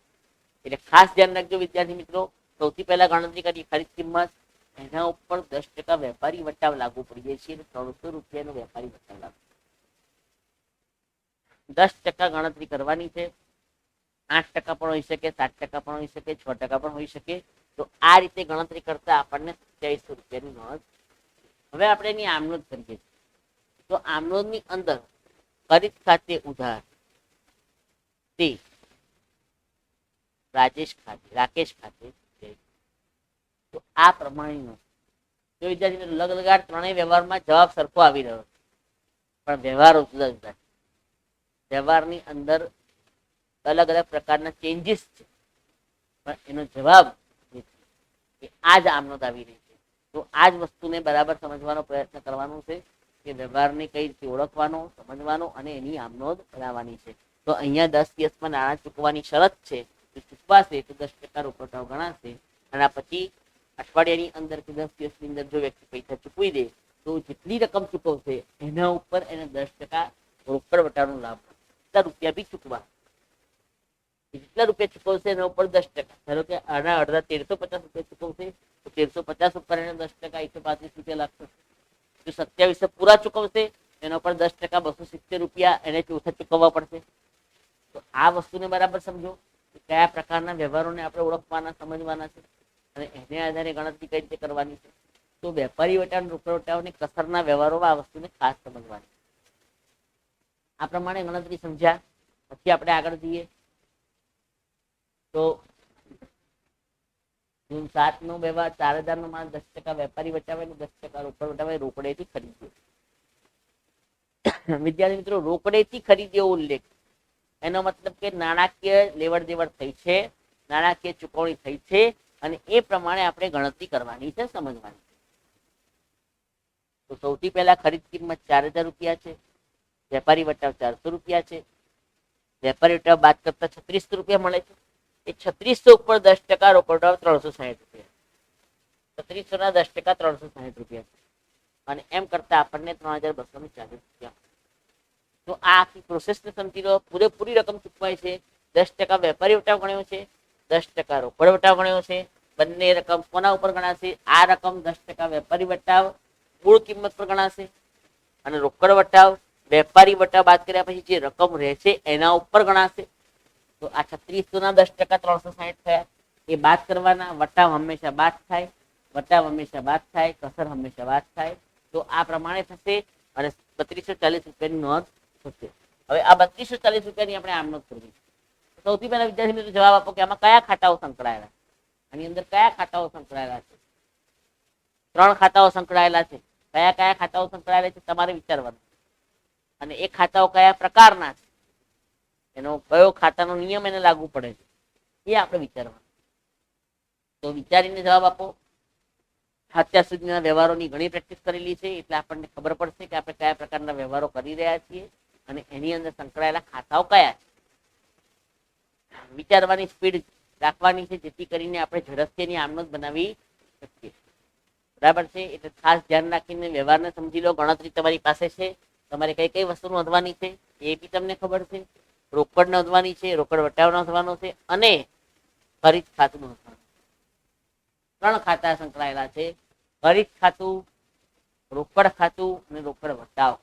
એટલે ખાસ ધ્યાન રાખજો વિદ્યાર્થી મિત્રો. સૌથી પહેલા ગણતરી કરી ખરીદ કિંમત, એના ઉપર 10% વેપારી વટાવ લાગુ પડીએ છીએ. 300 રૂપિયાનો વેપારી વટાવ લાગુ. 10% ગણતરી કરવાની છે. 8% પણ હોઈ શકે, 7% પણ હોઈ શકે, 6% પણ હોઈ શકે. તો આ રીતે ગણતરી કરતા આપણને 2700 રૂપિયાની નોંધ. હવે આપણે એની આમનોંધ કરીએ છીએ. તો આમનોંધની અંદર ખરીદ ખાતે ઉધાર તે રાકેશ ખાતે. તો આ પ્રમાણે જો વિદ્યાર્થી લગલગાટ ત્રણેય વ્યવહારમાં જવાબ સરખો આવી રહ્યો છે, પણ વ્યવહારો જુદા જુદા છે. વ્યવહારની અંદર અલગ અલગ પ્રકારના ચેન્જીસ છે, પણ એનો જવાબ એ આ જ આમનોંધ આવી રહી છે. તો આ જ વસ્તુને બરાબર સમજવાનો પ્રયત્ન કરવાનો છે કે વ્યવહારને કઈ રીતે ઓળખવાનો, સમજવાનો અને એની આમનોંધ બનાવવાની છે. તો અહીંયા 10 દિવસમાં નાણાં ચૂકવવાની શરત છે. જો ચૂકવાશે તો 10% રોકડ વટાવ ગણાશે. અને પછી અઠવાડિયાની અંદર કે 10 દિવસની અંદર જો વ્યક્તિ પૈસા ચૂકવી દે તો જેટલી રકમ ચૂકવશે એના ઉપર એને 10% રોકડ વટાવનો લાભ. એટલા રૂપિયા બી ચૂકવા, જેટલા રૂપિયા ચૂકવશે એના ઉપર 10%. ધારો કે આના અડધા 1350 રૂપિયા ચૂકવશે તો 1350 ઉપર એને 10% 135 રૂપિયા લાગશે. જો 2700 પૂરા ચૂકવશે એના ઉપર 10% 270 રૂપિયા એને ચોથા ચૂકવવા પડશે. તો આ વસ્તુને બરાબર સમજો કે કયા પ્રકારના વ્યવહારોને આપણે ઓળખવાના, સમજવાના છે અને એને આધારે ગણતરી કઈ રીતે કરવાની છે. તો વેપારી વટાવ, રોકડ વટાવ અને કસરના વ્યવહારોમાં આ વસ્તુને ખાસ સમજવાની. આ પ્રમાણે ગણતરી સમજ્યા પછી આપણે આગળ જઈએ. તો જૂન 7 નો વ્યવહાર 4000 નો માલ 10% વેપારી વટાવે અને 10% રોકડ વટાવે રોકડેથી ખરીદ્યો. વિદ્યાર્થી મિત્રો, રોકડેથી ખરીદ્યો ઉલ્લેખ, એનો મતલબ કે નાણાકીય લેવડ દેવડ થઈ છે, નાણાકીય ચૂકવણી થઈ છે અને એ પ્રમાણે આપણે ગણતરી કરવાની છે, સમજવાની. તો સૌથી પહેલા ખરીદ કિંમત 4000 રૂપિયા છે. વેપારી વટાવ 400 રૂપિયા છે. વેપારી વટાવ બાદ કરતા 3600 રૂપિયા મળે છે. એ 3600 ઉપર 10% રોકડ વટાવ 360 રૂપિયા. 3600 ના 10% 360 રૂપિયા. અને એમ કરતા આપણને 3,240 રૂપિયા. તો આ આખી પ્રોસેસને સમજી લો. પૂરેપૂરી રકમ ચૂકવાય છે. 10% વેપારી વટાવ ગણ્યો છે, 10% રોકડ વટાવ ગણ્યો છે. બંને રકમ કોના ઉપર ગણાશે? આ રકમ 10% વેપારી વટાવ મૂળ કિંમત પર ગણાશે અને રોકડ વટાવ વેપારી વટાવ બાદ કર્યા પછી જે રકમ રહેશે એના ઉપર ગણાશે. તો આ 3600 ના 10% 360 થયા. એ બાદ કરવાના. વટાવ હંમેશા બાદ થાય, વટાવ હંમેશા બાદ થાય, કસર હંમેશા બાદ થાય. તો આ પ્રમાણે થશે અને 3240 રૂપિયાની નોંધ થશે. હવે આ 3240 રૂપિયાની આપણે આમ નોંધ કરવી. સૌથી પહેલા વિદ્યાર્થી મિત્રો જવાબ આપો કે આમાં કયા ખાતાઓ સંકળાયેલા? આની અંદર કયા ખાતાઓ સંકળાયેલા છે? 3 ખાતાઓ સંકળાયેલા છે. કયા કયા ખાતાઓ સંકળાયેલા છે તમારે વિચારવાનું. અને એ ખાતાઓ કયા પ્રકારના છે, એનો કયો ખાતાનો નિયમ એને લાગુ પડે છે એ આપણે વિચારવાનું. તો વિચારીને જવાબ આપો. અત્યાર સુધીના વ્યવહારોની ઘણી પ્રેક્ટિસ કરેલી છે એટલે આપણને ખબર પડશે કે આપણે કયા પ્રકારના વ્યવહારો કરી રહ્યા છીએ અને એની અંદર સંકળાયેલા ખાતાઓ કયા છે. વિચારવાની સ્પીડ રાખવાની છે જેથી કરીને આપણે ઝડપથી એની આમનોંધ બનાવી શકીએ. બરાબર છે? એટલે ખાસ ધ્યાન રાખીને વ્યવહારને સમજી લો. ગણતરી તમારી પાસે છે. તમારે કઈ કઈ વસ્તુ નોંધવાની છે એ બી તમને ખબર છે. રોકડ નોંધવાની છે, રોકડ વટાવ નોંધવાનો છે અને ખરીદ ખાતું નોંધવાનું. 3 ખાતા સંકળાયેલા છે: ખરીદ ખાતું, રોકડ ખાતું અને રોકડ વટાવ.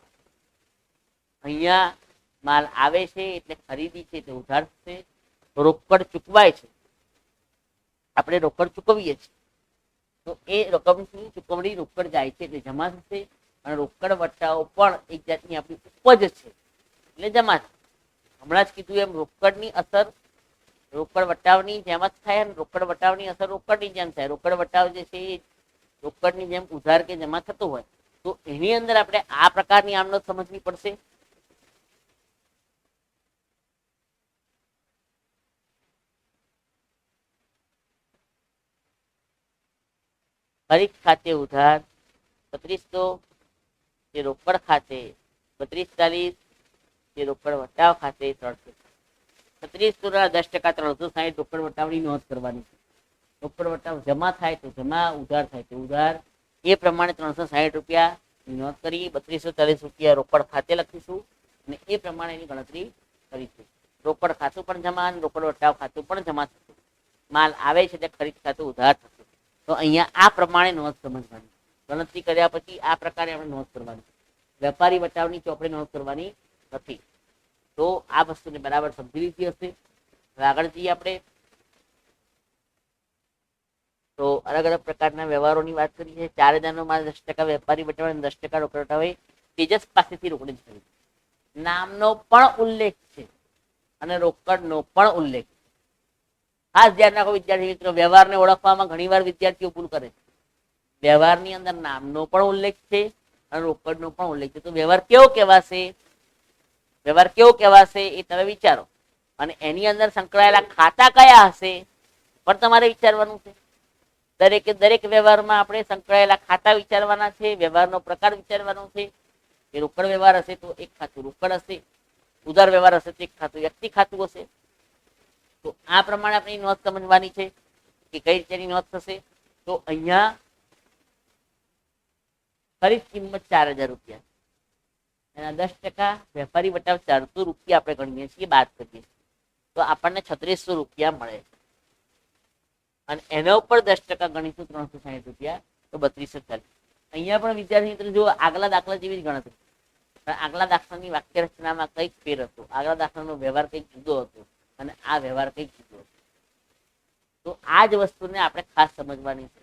અહીંયા માલ આવે છે એટલે ખરીદી છે તે ઉધાર થશે. રોકડ ચૂકવાય છે, આપણે રોકડ ચૂકવીએ છીએ તો એ રકમની ચૂકવણી રોકડ જાય છે એટલે જમા થશે. અને રોકડ વટાવો પણ એક જાતની આપણી ઉપજ છે એટલે જમા થશે. હમણાં જ કીધું એમ રોકડની અસર રોકડ વટાવની જેમ જ થાય અને રોકડ વટાવની અસર રોકડની જેમ થાય. રોકડ વટાવ જે છે એ રોકડની જેમ ઉધાર કે જમા થતો હોય તો એની અંદર આપણે આ પ્રકારની આમનોંધ સમજવી પડશે. ખરીદ ખાતે ઉધાર 3200, જે રોકડ ખાતે 3240, જે રોકડ વટાવ ખાતે 300. 3600 ના 10% 360 રોકડ વટાવની નોંધ કરવાની છે. રોકડ વટાવ જમા થાય તો જમા, ઉધાર થાય તો ઉધાર. એ પ્રમાણે 360 રૂપિયાની નોંધ કરી. 3240 રૂપિયા રોકડ ખાતે લખીશું અને એ પ્રમાણે એની ગણતરી કરીશું. રોકડ ખાતું પણ જમા અને રોકડ વટાવ ખાતું પણ જમા થશે. માલ આવે છે એટલે ખરીદ ખાતું ઉધાર થશે. તો અહીંયા આ પ્રમાણે નોંધ સમજવાની. ગણતરી કર્યા પછી આ પ્રકારે આપણે નોંધ કરવાની. વેપારી વટાવની ચોપડે નોંધ કરવાની નથી. તો આ વસ્તુને બરાબર સમજી લીધી હશે. હવે આગળ જઈએ આપણે. તો અલગ અલગ પ્રકારના વ્યવહારોની વાત કરી છે. 4000 નો માલ 10% વેપારી વટાવ અને 10% રોકડ વટાવે તેજસ પાસેથી રોકડી ખરીદી. નામનો પણ ઉલ્લેખ છે અને રોકડનો પણ ઉલ્લેખ. ખાસ ધ્યાન રાખો વિદ્યાર્થી મિત્રો, વ્યવહારને ઓળખવામાં ઘણીવાર વિદ્યાર્થીઓ ભૂલ કરે છે. વ્યવહારની અંદર નામનો પણ ઉલ્લેખ છે અને રોકડનો પણ ઉલ્લેખ છે. તો વ્યવહાર કેવો કહેવાશે? વ્યવહાર કેવો કહેવાશે એ તમે વિચારો. અને એની અંદર સંકળાયેલા ખાતા કયા હશે પણ તમારે વિચારવાનું છે. દરેકે દરેક વ્યવહારમાં આપણે સંકળાયેલા ખાતા વિચારવાના છે. વ્યવહારનો પ્રકાર વિચારવાનો છે. એ રોકડ વ્યવહાર હશે તો એક ખાતું રોકડ હશે, ઉધાર વ્યવહાર હશે તો એક ખાતું વ્યક્તિ ખાતું હશે. તો આ પ્રમાણે આપણે નોંધ સમજવાની છે કે કઈ રીતેની નોંધ થશે. તો અહીંયા ખરીદ કિંમત 4000 રૂપિયા, એના 10% વેપારી વટાવ 400 રૂપિયા આપણે ગણીએ છીએ, બાદ કરીએ છીએ તો આપણને 3600 રૂપિયા મળે છે. અને એના ઉપર 10% ગણીશું 360 રૂપિયા તો 3240. અહીંયા પણ વિદ્યાર્થી મિત્રો જો આગલા દાખલા જેવી જ ગણતરી. આગલા દાખલાની વાક્ય રચનામાં કંઈક ફેર હતો. આગલા દાખલાનો વ્યવહાર કંઈક જુદો હતો અને આ વ્યવહાર કંઈક જુદો હતો. તો આ જ વસ્તુને આપણે ખાસ સમજવાની છે.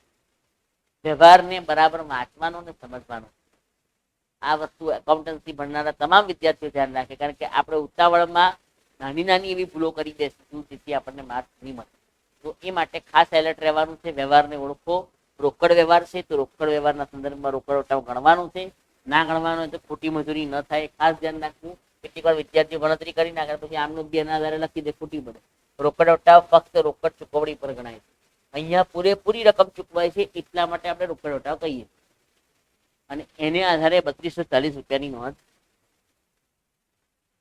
વ્યવહારને બરાબર વાંચવાનો ને સમજવાનો. આ વસ્તુ એકાઉન્ટન્સી ભણનારા તમામ વિદ્યાર્થીઓ ધ્યાન રાખે, કારણ કે આપણે ઉતાવળમાં નાની નાની એવી ભૂલો કરી દઈશું જેથી આપણને માર્ક્સ નહીં મળે. તો એ માટે ખાસ એલર્ટ રહેવાનું છે. વ્યવહારને ઓળખો. રોકડ વ્યવહાર છે તો રોકડ વ્યવહારના સંદર્ભમાં રોકડ વટાવ ગણવાનું છે. ના ગણવાનું હોય તો ખોટી મજૂરી ન થાય, ખાસ ધ્યાન રાખવું. કેટલીક વાર વિદ્યાર્થીઓ ગણતરી કરી નાખે પછી આમનું બેના આધારે લખી દે, ખોટી પડે. રોકડ વટાવ ફક્ત રોકડ ચૂકવણી પર ગણાય છે. અહીંયા પૂરેપૂરી રકમ ચૂકવાય છે એટલા માટે આપણે રોકડ વટાવ કહીએ અને એને આધારે 3240 રૂપિયાની નોંધ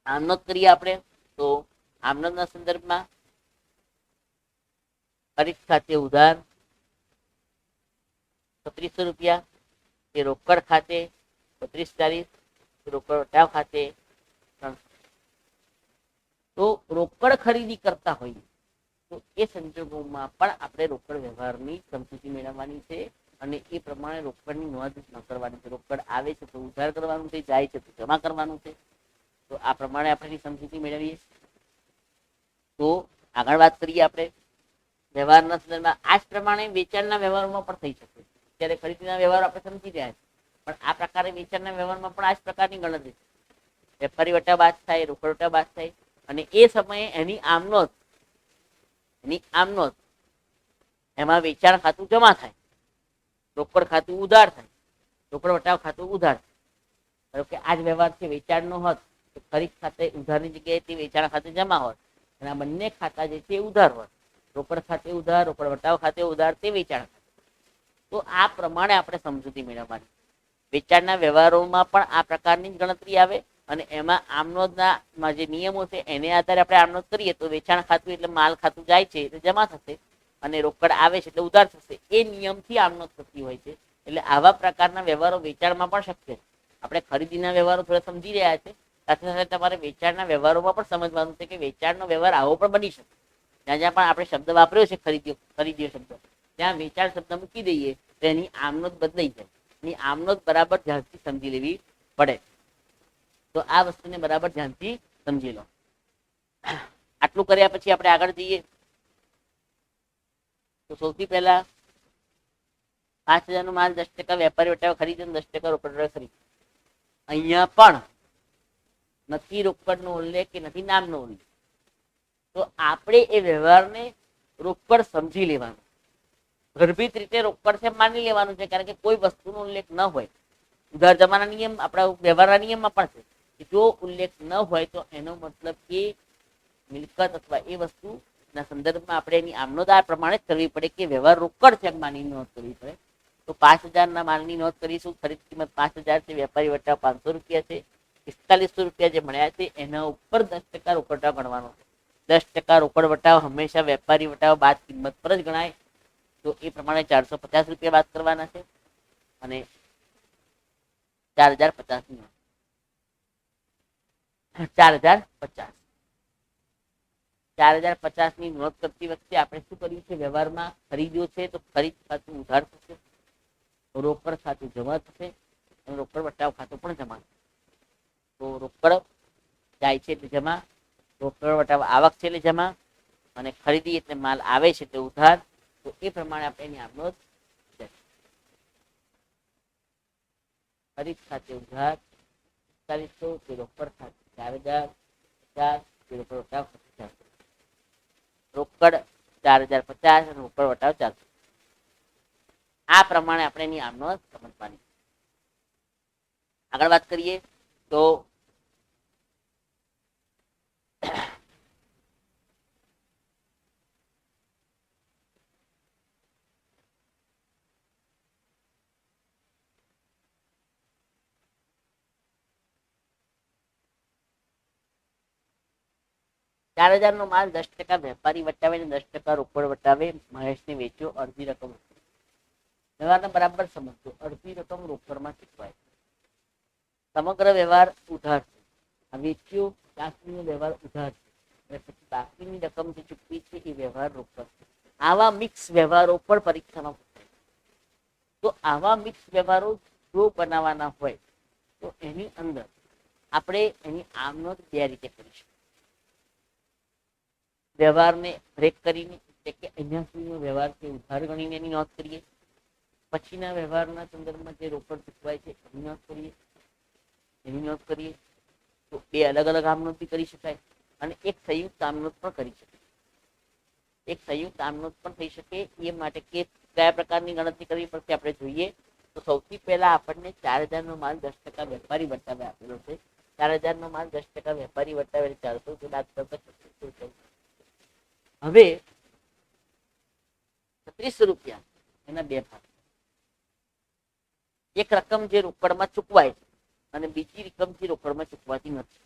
આમનોંધ કરીએ આપણે. તો આમનોંધના સંદર્ભમાં ખરીદ ખાતે ઉધાર 3600 રૂપિયા, એ રોકડ ખાતે 3240, રોકડ વટાવ ખાતે 300. તો રોકડ ખરીદી કરતા હોઈએ તો એ સંજોગોમાં પણ આપણે રોકડ વ્યવહારની સમજૂતી મેળવવાની છે અને એ પ્રમાણે રોકડની નોંધ ન કરવાની છે. રોકડ આવે છે તો ઉધાર કરવાનું છે, જાય છે તો જમા કરવાનું છે. તો આ પ્રમાણે આપણે સમજૂતી મેળવીએ. તો આગળ વાત કરીએ આપણે વ્યવહારના સંદર્ભમાં. આ જ પ્રમાણે વેચાણના વ્યવહારમાં પણ થઈ શકે. ત્યારે ખરીદીના વ્યવહાર આપણે સમજી રહ્યા છીએ, પણ આ પ્રકારે વેચાણના વ્યવહારમાં પણ આ જ પ્રકારની ગણતરી છે. વેપારી વટા બાદ થાય, રોકડ વટા બાદ થાય અને એ સમયે એની આમનોંધ એમાં વેચાણ ખાતું જમા થાય, રોકડ ખાતું ઉધાર થાય, રોકડ વટાવ ખાતું ઉધાર થાય. ધારો કે આ જ વ્યવહાર છે વેચાણનો હોત તો ખરીદ ખાતે ઉધારની જગ્યાએ તે વેચાણ ખાતે જમા હોત અને આ બંને ખાતા જે છે ઉધાર હોત. રોકડ ખાતે ઉધાર, રોકડ વટાવ ખાતે ઉધાર, તે વેચાણ ખાતે. તો આ પ્રમાણે આપણે સમજૂતી મેળવવાની. વેચાણના વ્યવહારોમાં પણ આ પ્રકારની જ ગણતરી આવે અને એમાં આમનોંધના જે નિયમો છે એને આધારે આપણે આમનોંધ કરીએ તો વેચાણ ખાતું એટલે માલ ખાતું જાય છે એટલે જમા થશે અને રોકડ આવે છે એટલે ઉધાર થશે. એ નિયમથી આમનોંધ થતી હોય છે. એટલે આવા પ્રકારના વ્યવહારો વેચાણમાં પણ શક્ય છે. આપણે ખરીદીના વ્યવહારો થોડા સમજી રહ્યા છે, સાથે સાથે તમારે વેચાણના વ્યવહારોમાં પણ સમજવાનું છે કે વેચાણનો વ્યવહાર આવો પણ બની શકે. જ્યાં જ્યાં પણ આપણે શબ્દ વાપર્યો છે ખરીદ્યો શબ્દ, ત્યાં વેચાણ શબ્દ મૂકી દઈએ તો એની આમનોંધ બદલાઈ જાય. એની આમનોંધ બરાબર ધ્યાનથી સમજી લેવી પડે. તો આ વસ્તુને બરાબર ધ્યાનથી સમજી લો. આટલું કર્યા પછી આપણે આગળ જઈએ તો સૌથી પહેલા 5000 નો માલ 10% વેપારી વટાવે ખરીદે, 10% રોકડ ખરીદે. અહીંયા પણ નથી રોકડનો ઉલ્લેખ કે નથી નામનો ઉલ્લેખ. તો આપણે એ વ્યવહારને રોકડ સમજી લેવાનું. ગર્ભિત રીતે રોકડ છે માની લેવાનું છે, કારણ કે કોઈ વસ્તુનો ઉલ્લેખ ન હોય. ઉધાર જમાના નિયમ આપણા વ્યવહારના નિયમમાં પણ છે કે જો ઉલ્લેખ ન હોય તો એનો મતલબ કે મિલકત અથવા એ વસ્તુના સંદર્ભમાં આપણે એની આમનોંધ આ પ્રમાણે જ કરવી પડે કે વ્યવહાર રોકડ છે માની નોંધ કરવી પડે. તો 5000 ના માલની નોંધ કરીશું. ખરીદ કિંમત 5000 છે, વેપારી વટાવ 500 રૂપિયા છે. 4500 રૂપિયા જે મળ્યા છે એના ઉપર 10% રોકડ વટાવ ગણવાનો છે. 10% રોકડ વટાવ હંમેશા વેપારી વટાવ બાદ કિંમત પર જ ગણાય. તો એ પ્રમાણે 450 રૂપિયા બાદ કરવાના છે અને 4050 ની નોંધ કરતી વખતે આપણે શું કર્યું છે? વ્યવહારમાં ખરીદ્યો છે તો ખરીદ ખાતું ઉધાર થશે, રોકડ ખાતું જમા થશે અને રોકડ વટાવ ખાતું પણ જમા થશે. તો રોકડ જાય છે એટલે જમા, રોકડ વટાવ આવક છે એટલે જમા અને ખરીદી એટલે માલ આવે છે એટલે ઉધાર. તો એ પ્રમાણે આપણે એની આમનોંધ ખરીદ ખાતે ઉધાર 4500, રોકડ ખાતે 4050, રોકડ વટાવ ખાતે 400, રોકડ 4050 અને રોકડ વટાવ 400. આ પ્રમાણે આપણે એની આમનોંધ સમજવાની. આગળ વાત કરીએ તો 4000 નો માલ 10% વેપારી વટાવે અને 10% રોકડ વટાવે મહેશને વેચ્યો. અડધી રકમ વ્યવહારને બરાબર સમજજો. અડધી રકમ રોકડમાં ચૂકવાય. સમગ્ર વ્યવહાર ઉધાર છે. આ વેચ્યો ત્યાં સુધીનો વ્યવહાર ઉધાર છે અને પછી બાકીની રકમ જે ચૂકવી છે એ વ્યવહાર રોકડ છે. આવા મિક્સ વ્યવહારો પણ પરીક્ષામાં પૂછાય. તો આવા મિક્સ વ્યવહારો જો બનાવવાના હોય તો એની અંદર આપણે એની આમનોંધ બે રીતે કરીશું. વ્યવહારને બ્રેક કરીને એટલે કે અહીંયા સુધીનો વ્યવહાર છે ઉધાર ગણીને એની નોંધ કરીએ. પછીના વ્યવહારના સંદર્ભમાં જે રોકડ ચૂકવાય છે એની નોંધ કરીએ. તો બે અલગ અલગ આમનોંધ કરી શકાય અને એક સંયુક્ત આમનોંધ પણ કરી શકાય. એક સંયુક્ત આમનોંધ પણ થઈ શકે. એ માટે કે કયા પ્રકારની ગણતરી કરવી પડશે આપણે જોઈએ. તો સૌથી પહેલા આપણને 4000 નો માલ 10% વેપારી વટાવે આપેલો છે. 4000 નો માલ 10% વેપારી વટાવે 400 બાદ કરતા. હવે 3600 રૂપિયા એના બે ભાગ. એક રકમ જે રોકડમાં ચૂકવાય છે અને બીજી રકમ જે રોકડમાં ચૂકવાતી નથી.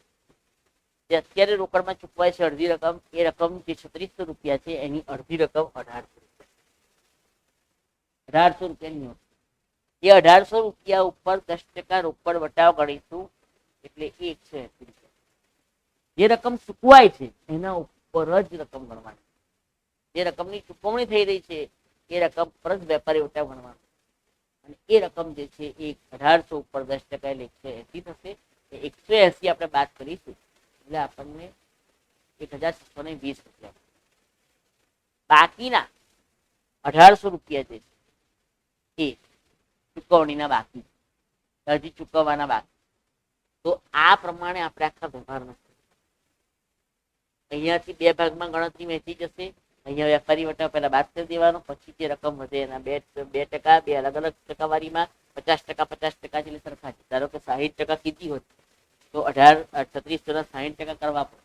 જે અત્યારે રોકડમાં ચૂકવાય છે અડધી રકમ, એ રકમ જે 3600 રૂપિયા છે એની અડધી રકમ 1800 રૂપિયાની નોટ. એ 1800 ઉપર 10% રોકડ વટાવ ગણીશું એટલે 180 રૂપિયા. જે રકમ ચૂકવાય છે એના ઉપર જ રકમ ગણવાની. જે રકમની ચૂકવણી થઈ રહી છે એ રકમ પર જ વેપારી વટાવ ગણવાનો. અને એ રકમ જે છે એ 1800 ઉપર 10% એટલે 180 થશે. એ 180 આપણે બાદ કરીશું એટલે આપણને 1620 રૂપિયા. બાકીના 1800 રૂપિયા જે છે એ ચૂકવણીના બાકી, હજી ચૂકવવાના બાકી. તો આ પ્રમાણે આપણે આખા વ્યવહારનો અહીંયાથી બે ભાગમાં ગણતરી વહેંચી જશે. અહીંયા વેપારી વટાવ પહેલા બાદ કરી દેવાનો, પછી જે રકમ વધે એના 2% બે અલગ અલગ ટકાવારીમાં 50% 50% જેટલી સરખા છે. ધારો કે 60% કીધી હોય તો 36 60% કરવા પડે,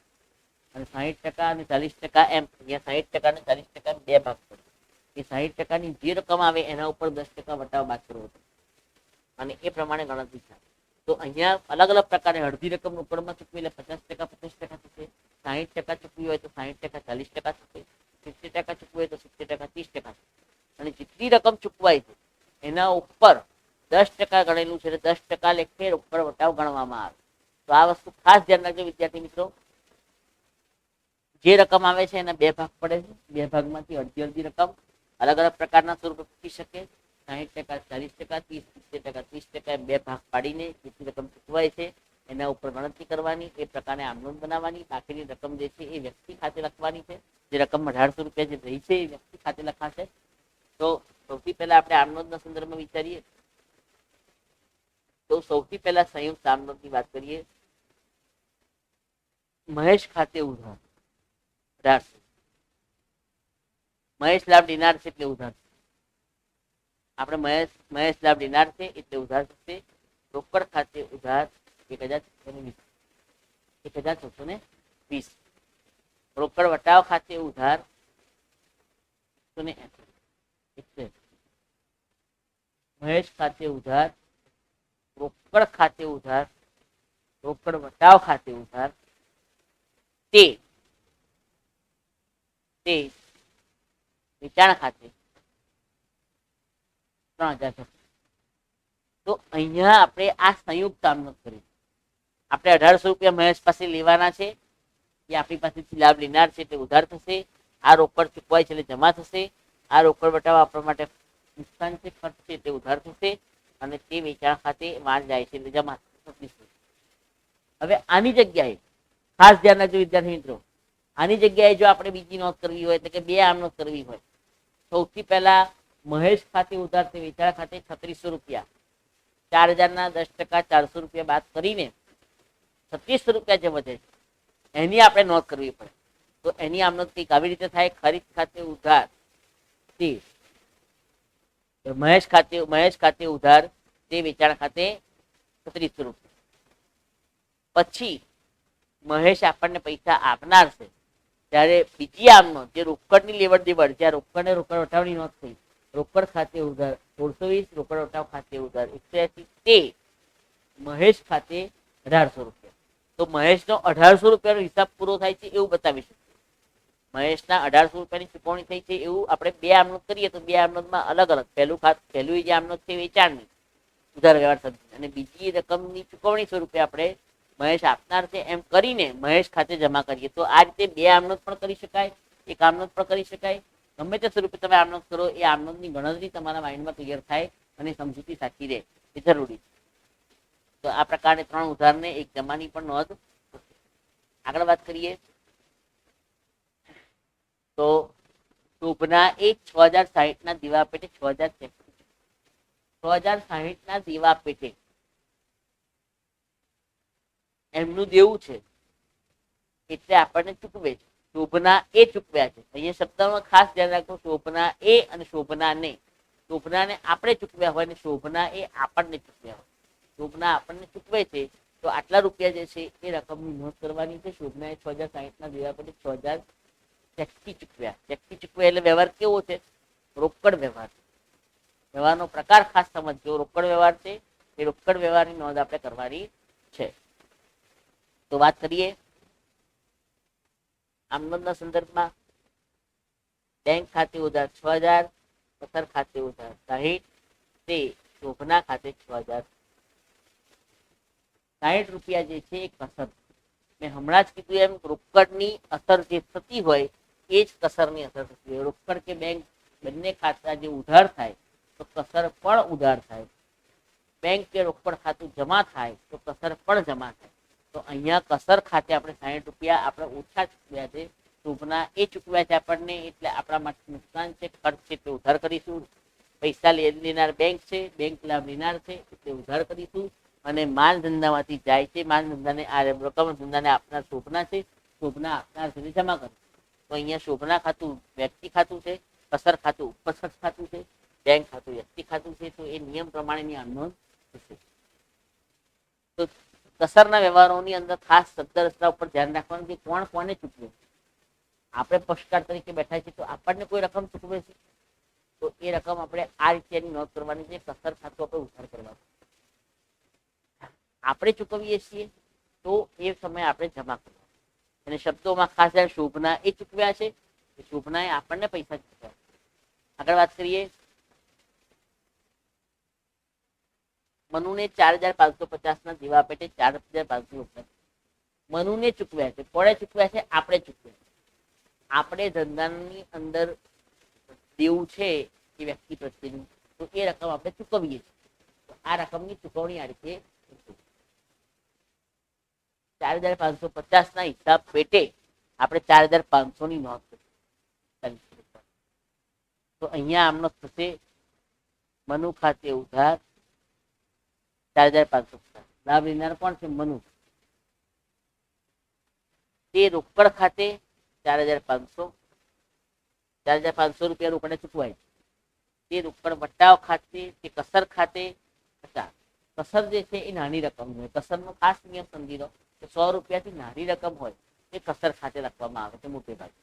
અને 60% અને 40% એમ. અહીંયા 60% અને 40% બે ભાગ પડે. એ 60%ની જે રકમ આવે એના ઉપર 10% વટાવ બાદ કરવો પડે અને એ પ્રમાણે ગણતરી થાય. તો અહીંયા અલગ અલગ પ્રકારે અડધી રકમ રોકડમાં ચૂકવી એટલે 50% 50% થશે. 60% ચૂકવી હોય તો 60% 40% થશે. 60% ચૂકવી હોય તો 60% 30% થશે. અને જેટલી રકમ ચૂકવાય છે એના ઉપર 10% ગણેલું છે એટલે 10% લેખે રોકડ વટાવ ગણવામાં આવે. તો આ વસ્તુ ખાસ ધ્યાન રાખજો વિદ્યાર્થી મિત્રો. જે રકમ આવે છે એના બે ભાગ પડે છે. બે ભાગમાંથી અડધી અડધી રકમ અલગ અલગ પ્રકારના સ્વરૂપે ચૂકી શકે. 60% 40%, 30% 30% બે ભાગ પાડીને જેટલી રકમ ચૂકવાય છે એના ઉપર ગણતરી કરવાની, એ પ્રકારે આમનોંધ બનાવવાની. બાકીની રકમ જે છે એ વ્યક્તિ ખાતે લખવાની છે. જે રકમ 1800 રૂપિયા જે રહી છે એ વ્યક્તિ ખાતે લખાશે. તો સૌથી પહેલા આપણે આમનોંધના સંદર્ભમાં વિચારીએ તો સૌથી પહેલા સંયુક્ત આમનોંધની વાત કરીએ. મહેશ ખાતે ઉધાર 1800. મહેશ લાભ ડિનાર છે એટલે ઉધાર. આપણે મહેશ લાભ ડિનાર છે એટલે ઉધાર થશે. રોકડ ખાતે ઉધાર 1620. રોકડ વટાવ ખાતે ઉધાર 180. મહેશ ખાતે ઉધાર, રોકડ ખાતે ઉધાર, રોકડ વટાવ ખાતે ઉધાર તે વેચાણ ખાતે 3000. તો અહીંયા આપણે આ સંયુક્ત આમનોંધ કરી. આપણે 1800 રૂપિયા મહેશ પાસે લેવાના છે, એ આપણી પાસેથી લાભ લેનાર છે એટલે ઉધાર થશે. આ રોકડ ચૂકવાય છે એટલે જમા થશે. આ રોકડ વટાવ આપવા માટે નુકસાન છે, ખર્ચ છે તે ઉધાર થશે. અને તે વેચાણ ખાતે માલ જાય છે એટલે જમા થશે. હવે આની જગ્યાએ ખાસ ધ્યાન રાખજો વિદ્યાર્થી મિત્રો. આની જગ્યાએ જો આપણે બીજી નોંધ કરવી હોય એટલે કે બે આમ નોંધ કરવી હોય, સૌથી પહેલા મહેશ ખાતે ઉધાર તે વેચાણ ખાતે 3600 રૂપિયા, 4000 10% 400 રૂપિયા બાદ કરીને 3600 રૂપિયા જે વધે છે એની આપણે નોંધ કરવી પડે. તો એની આમ નોંધ કંઈક આવી રીતે થાય. ખરીદ ખાતે ઉધાર તે મહેશ ખાતે ઉધાર તે વેચાણ ખાતે 3600 રૂપિયા. પછી મહેશ આપણને પૈસા આપનાર છે ત્યારે બીજી આમ નોંધ જે રોકડની લેવડ દેવડ, જ્યાં રોકડ ને રોકડ વટાવની નોંધ થઈ, રોકડ ખાતે ઉધાર 1620, રોકડ વટાવ ખાતે ઉધાર 180, તે મહેશ ખાતે 1800 રૂપિયા. તો મહેશનો 1800 રૂપિયાનો હિસાબ પૂરો થાય છે એવું બતાવીશું. મહેશના 1800 રૂપિયાની ચૂકવણી થઈ છે એવું આપણે બે આમનોંધ કરીએ તો બે આમનોંધમાં અલગ અલગ પહેલું જે આમનોંધ છે વેચાણની ઉધાર વ્યવહાર સમજી, અને બીજી રકમની ચૂકવણી સ્વરૂપે આપણે મહેશ આપનાર છે એમ કરીને મહેશ ખાતે જમા કરીએ. તો આ રીતે બે આમનોંધ પણ કરી શકાય, એક આમનોંધ પણ કરી શકાય. ગમે તે સ્વરૂપે તમે આમનોંધ કરો એ આમનોંધની ગણતરી તમારા માઇન્ડમાં ક્લિયર થાય અને સમજૂતી સાચી રહે એ જરૂરી છે. તો આ પ્રકારે 3 ઉધારને એક જમાની પણ નોંધ. આગળ વાત કરીએ તો શોભના એ 6060 ના દીવા પેટે 6060 ના દીવા પેટે એમનું દેવું છે એટલે આપણને ચૂકવે છે. શોભના એ ચૂકવ્યા છે. અહીંયા શબ્દમાં ખાસ ધ્યાન રાખો, શોભના એ અને શોભના ને. શોભનાને આપણે ચૂકવ્યા હોય ને શોભના એ આપણને ચૂકવ્યા હોય. શોભના આપણને ચૂકવે છે તો આટલા રૂપિયા જે છે એ રકમની નોંધ કરવાની છે. શોભના એ 6060 ના દેવા પેટે 6000 ચેકથી ચૂકવ્યા. ચેકથી ચૂકવ્યા એટલે વ્યવહાર કેવો છે? રોકડ વ્યવહાર. વ્યવહારનો પ્રકાર ખાસ સમજો. રોકડ વ્યવહાર છે એ રોકડ વ્યવહારની નોંધ આપણે કરવાની છે. તો વાત કરીએ આમનોંધના સંદર્ભમાં. બેંક ખાતે ઉધાર 6000, પથ્થર ખાતે ઉધાર 60, તે શોભના ખાતે 6000, 60 રૂપિયા જે છે એ કસર. મેં હમણાં જ કીધું એમ રોકડની અસર જે થતી હોય એ જ કસરની અસર થતી હોય. રોકડ કે બેંક બંને ખાતા જે ઉધાર થાય તો કસર પણ ઉધાર થાય. બેંક કે રોકડ ખાતું જમા થાય તો કસર પણ જમા થાય. તો અહીંયા કસર ખાતે આપણે 60 રૂપિયા આપણે ઓછા ચૂકવ્યા છે, શોભના એ ચૂકવ્યા છે આપણને, એટલે આપણા માટે નુકસાન છે, ખર્ચ છે તે ઉધાર કરીશું. પૈસા લેનાર બેંક છે, બેંક લાભ લેનાર છે એટલે ઉધાર કરીશું. અને માલ ધંધામાંથી જાય છે, માલ ધંધાને આ રકમ ધંધાને આપનાર શોભના છે, શોભના આપનાર સુધી જમા કરશું. તો અહીંયા શોભના ખાતું વ્યક્તિ ખાતું છે, કસર ખાતું ઉપસર્ગ ખાતું છે, બેંક ખાતું વ્યક્તિ ખાતું છે. તો એ નિયમ પ્રમાણેની આ નોંધ થશે. તો કસરના વ્યવહારોની અંદર ખાસ શબ્દ રચના ઉપર ધ્યાન રાખવાનું કે કોણ કોને ચૂકવે. આપણે પક્ષકાર તરીકે બેઠા છીએ તો આપણને કોઈ રકમ ચૂકવે છે તો એ રકમ આપણે આ રીતે નોંધ કરવાની છે. કસર ખાતું આપણે ઉધાર કરવાનું. આપણે ચૂકવીએ છીએ તો એ સમયે આપણે જમા કરવાનું. અને શબ્દોમાં ખાસ શોભના એ ચૂકવ્યા છે, શોભનાએ આપણને પૈસા ચૂકવ્યા. આગળ વાત કરીએ. મનુને 4550 ના દીવા પેટે 4500 રૂપિયા મનુને ચૂકવ્યા છે. કોણે ચૂકવ્યા છે? આપણે ચૂકવ્યા. આપણે ધંધાની અંદર દેવું છે એ વ્યક્તિ પ્રત્યેનું, તો એ રકમ આપણે ચૂકવીએ છીએ. આ રકમની ચૂકવણી આ રીતે 4550 ના હિસાબ પેટે આપણે 4500 ની નોંધ કરી. તો અહીંયા આમનો થશે મનુ ખાતે ઉધાર 4550. લાભ લેનાર કોણ છે? મનુ. તે રોકડ ખાતે 4500, 4500 રૂપિયા રોકડે ચૂકવાય. તે રોકડ વટાવ ખાતે કે કસર ખાતે 50. કસર જે છે એ નાની રકમ હોય. કસરનો ખાસ નિયમ સમજી લો કે 100 રૂપિયાથી નાની રકમ હોય એ કસર ખાતે લખવામાં આવે છે. મોટે ભાગે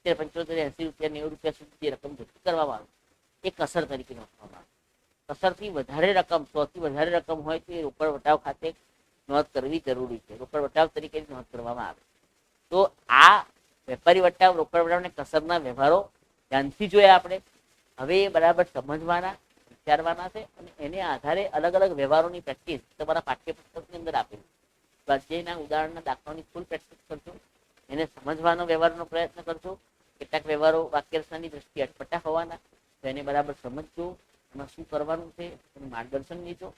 75, 80 રૂપિયા, 90 રૂપિયા સુધી જે રકમ જતી કરવામાં આવે એ કસર તરીકે લખવામાં આવે. કસરથી વધારે રકમ, 100 થી વધારે રકમ હોય તો એ રોકડ વટાવ ખાતે નોંધ કરવી જરૂરી છે. રોકડ વટાવ તરીકે નોંધ કરવામાં આવે. તો આ વેપારી વટાવ, રોકડ વટાવ અને કસરના વ્યવહારો ધ્યાનથી જોયા આપણે. હવે એ બરાબર સમજવાના, વિચારવાના છે અને એને આધારે અલગ અલગ વ્યવહારોની પ્રેક્ટિસ તમારા પાઠ્યપુસ્તકની અંદર આપેલી. સ્વાધ્યાયના ઉદાહરણના દાખલાની ફૂલ પ્રેક્ટિસ કરજો. એને સમજવાનો વ્યવહારનો પ્રયત્ન કરજો. કેટલાક વ્યવહારો વાક્ય રચનાની દ્રષ્ટિએ અટપટા હોવાના, તો એને બરાબર સમજજો. એમાં શું કરવાનું છે એનું માર્ગદર્શન લેજો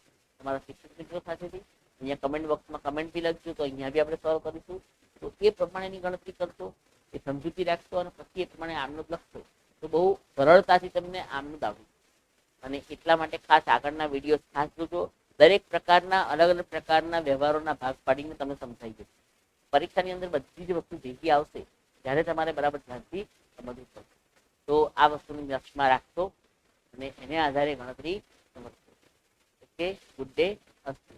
તમારા શિક્ષક મિત્રો સાથેથી. અહીંયા કમેન્ટ બોક્સમાં કમેન્ટ બી લખજો તો અહીંયા બી આપણે સોલ્વ કરીશું. તો એ પ્રમાણેની ગણતરી કરશો, એ સમજૂતી રાખશો અને પછી એ પ્રમાણે આમનો લખશો તો બહુ સરળતાથી તમને આમનું આવડે. અને એટલા માટે ખાસ આગળના વિડીયો ખાસ જોજો. દરેક પ્રકારના અલગ અલગ પ્રકારના વ્યવહારોના ભાગ પાડીને તમે સમજાઈ જશે. પરીક્ષાની અંદર બધી જ વસ્તુ ભેગી આવશે ત્યારે તમારે બરાબર ધ્યાનથી સમજવું પડશે. તો આ વસ્તુની લક્ષમાં રાખશો અને એને આધારે ગણતરી સમજશો. ઓકે, ગુડ ડે, અસ્તુ.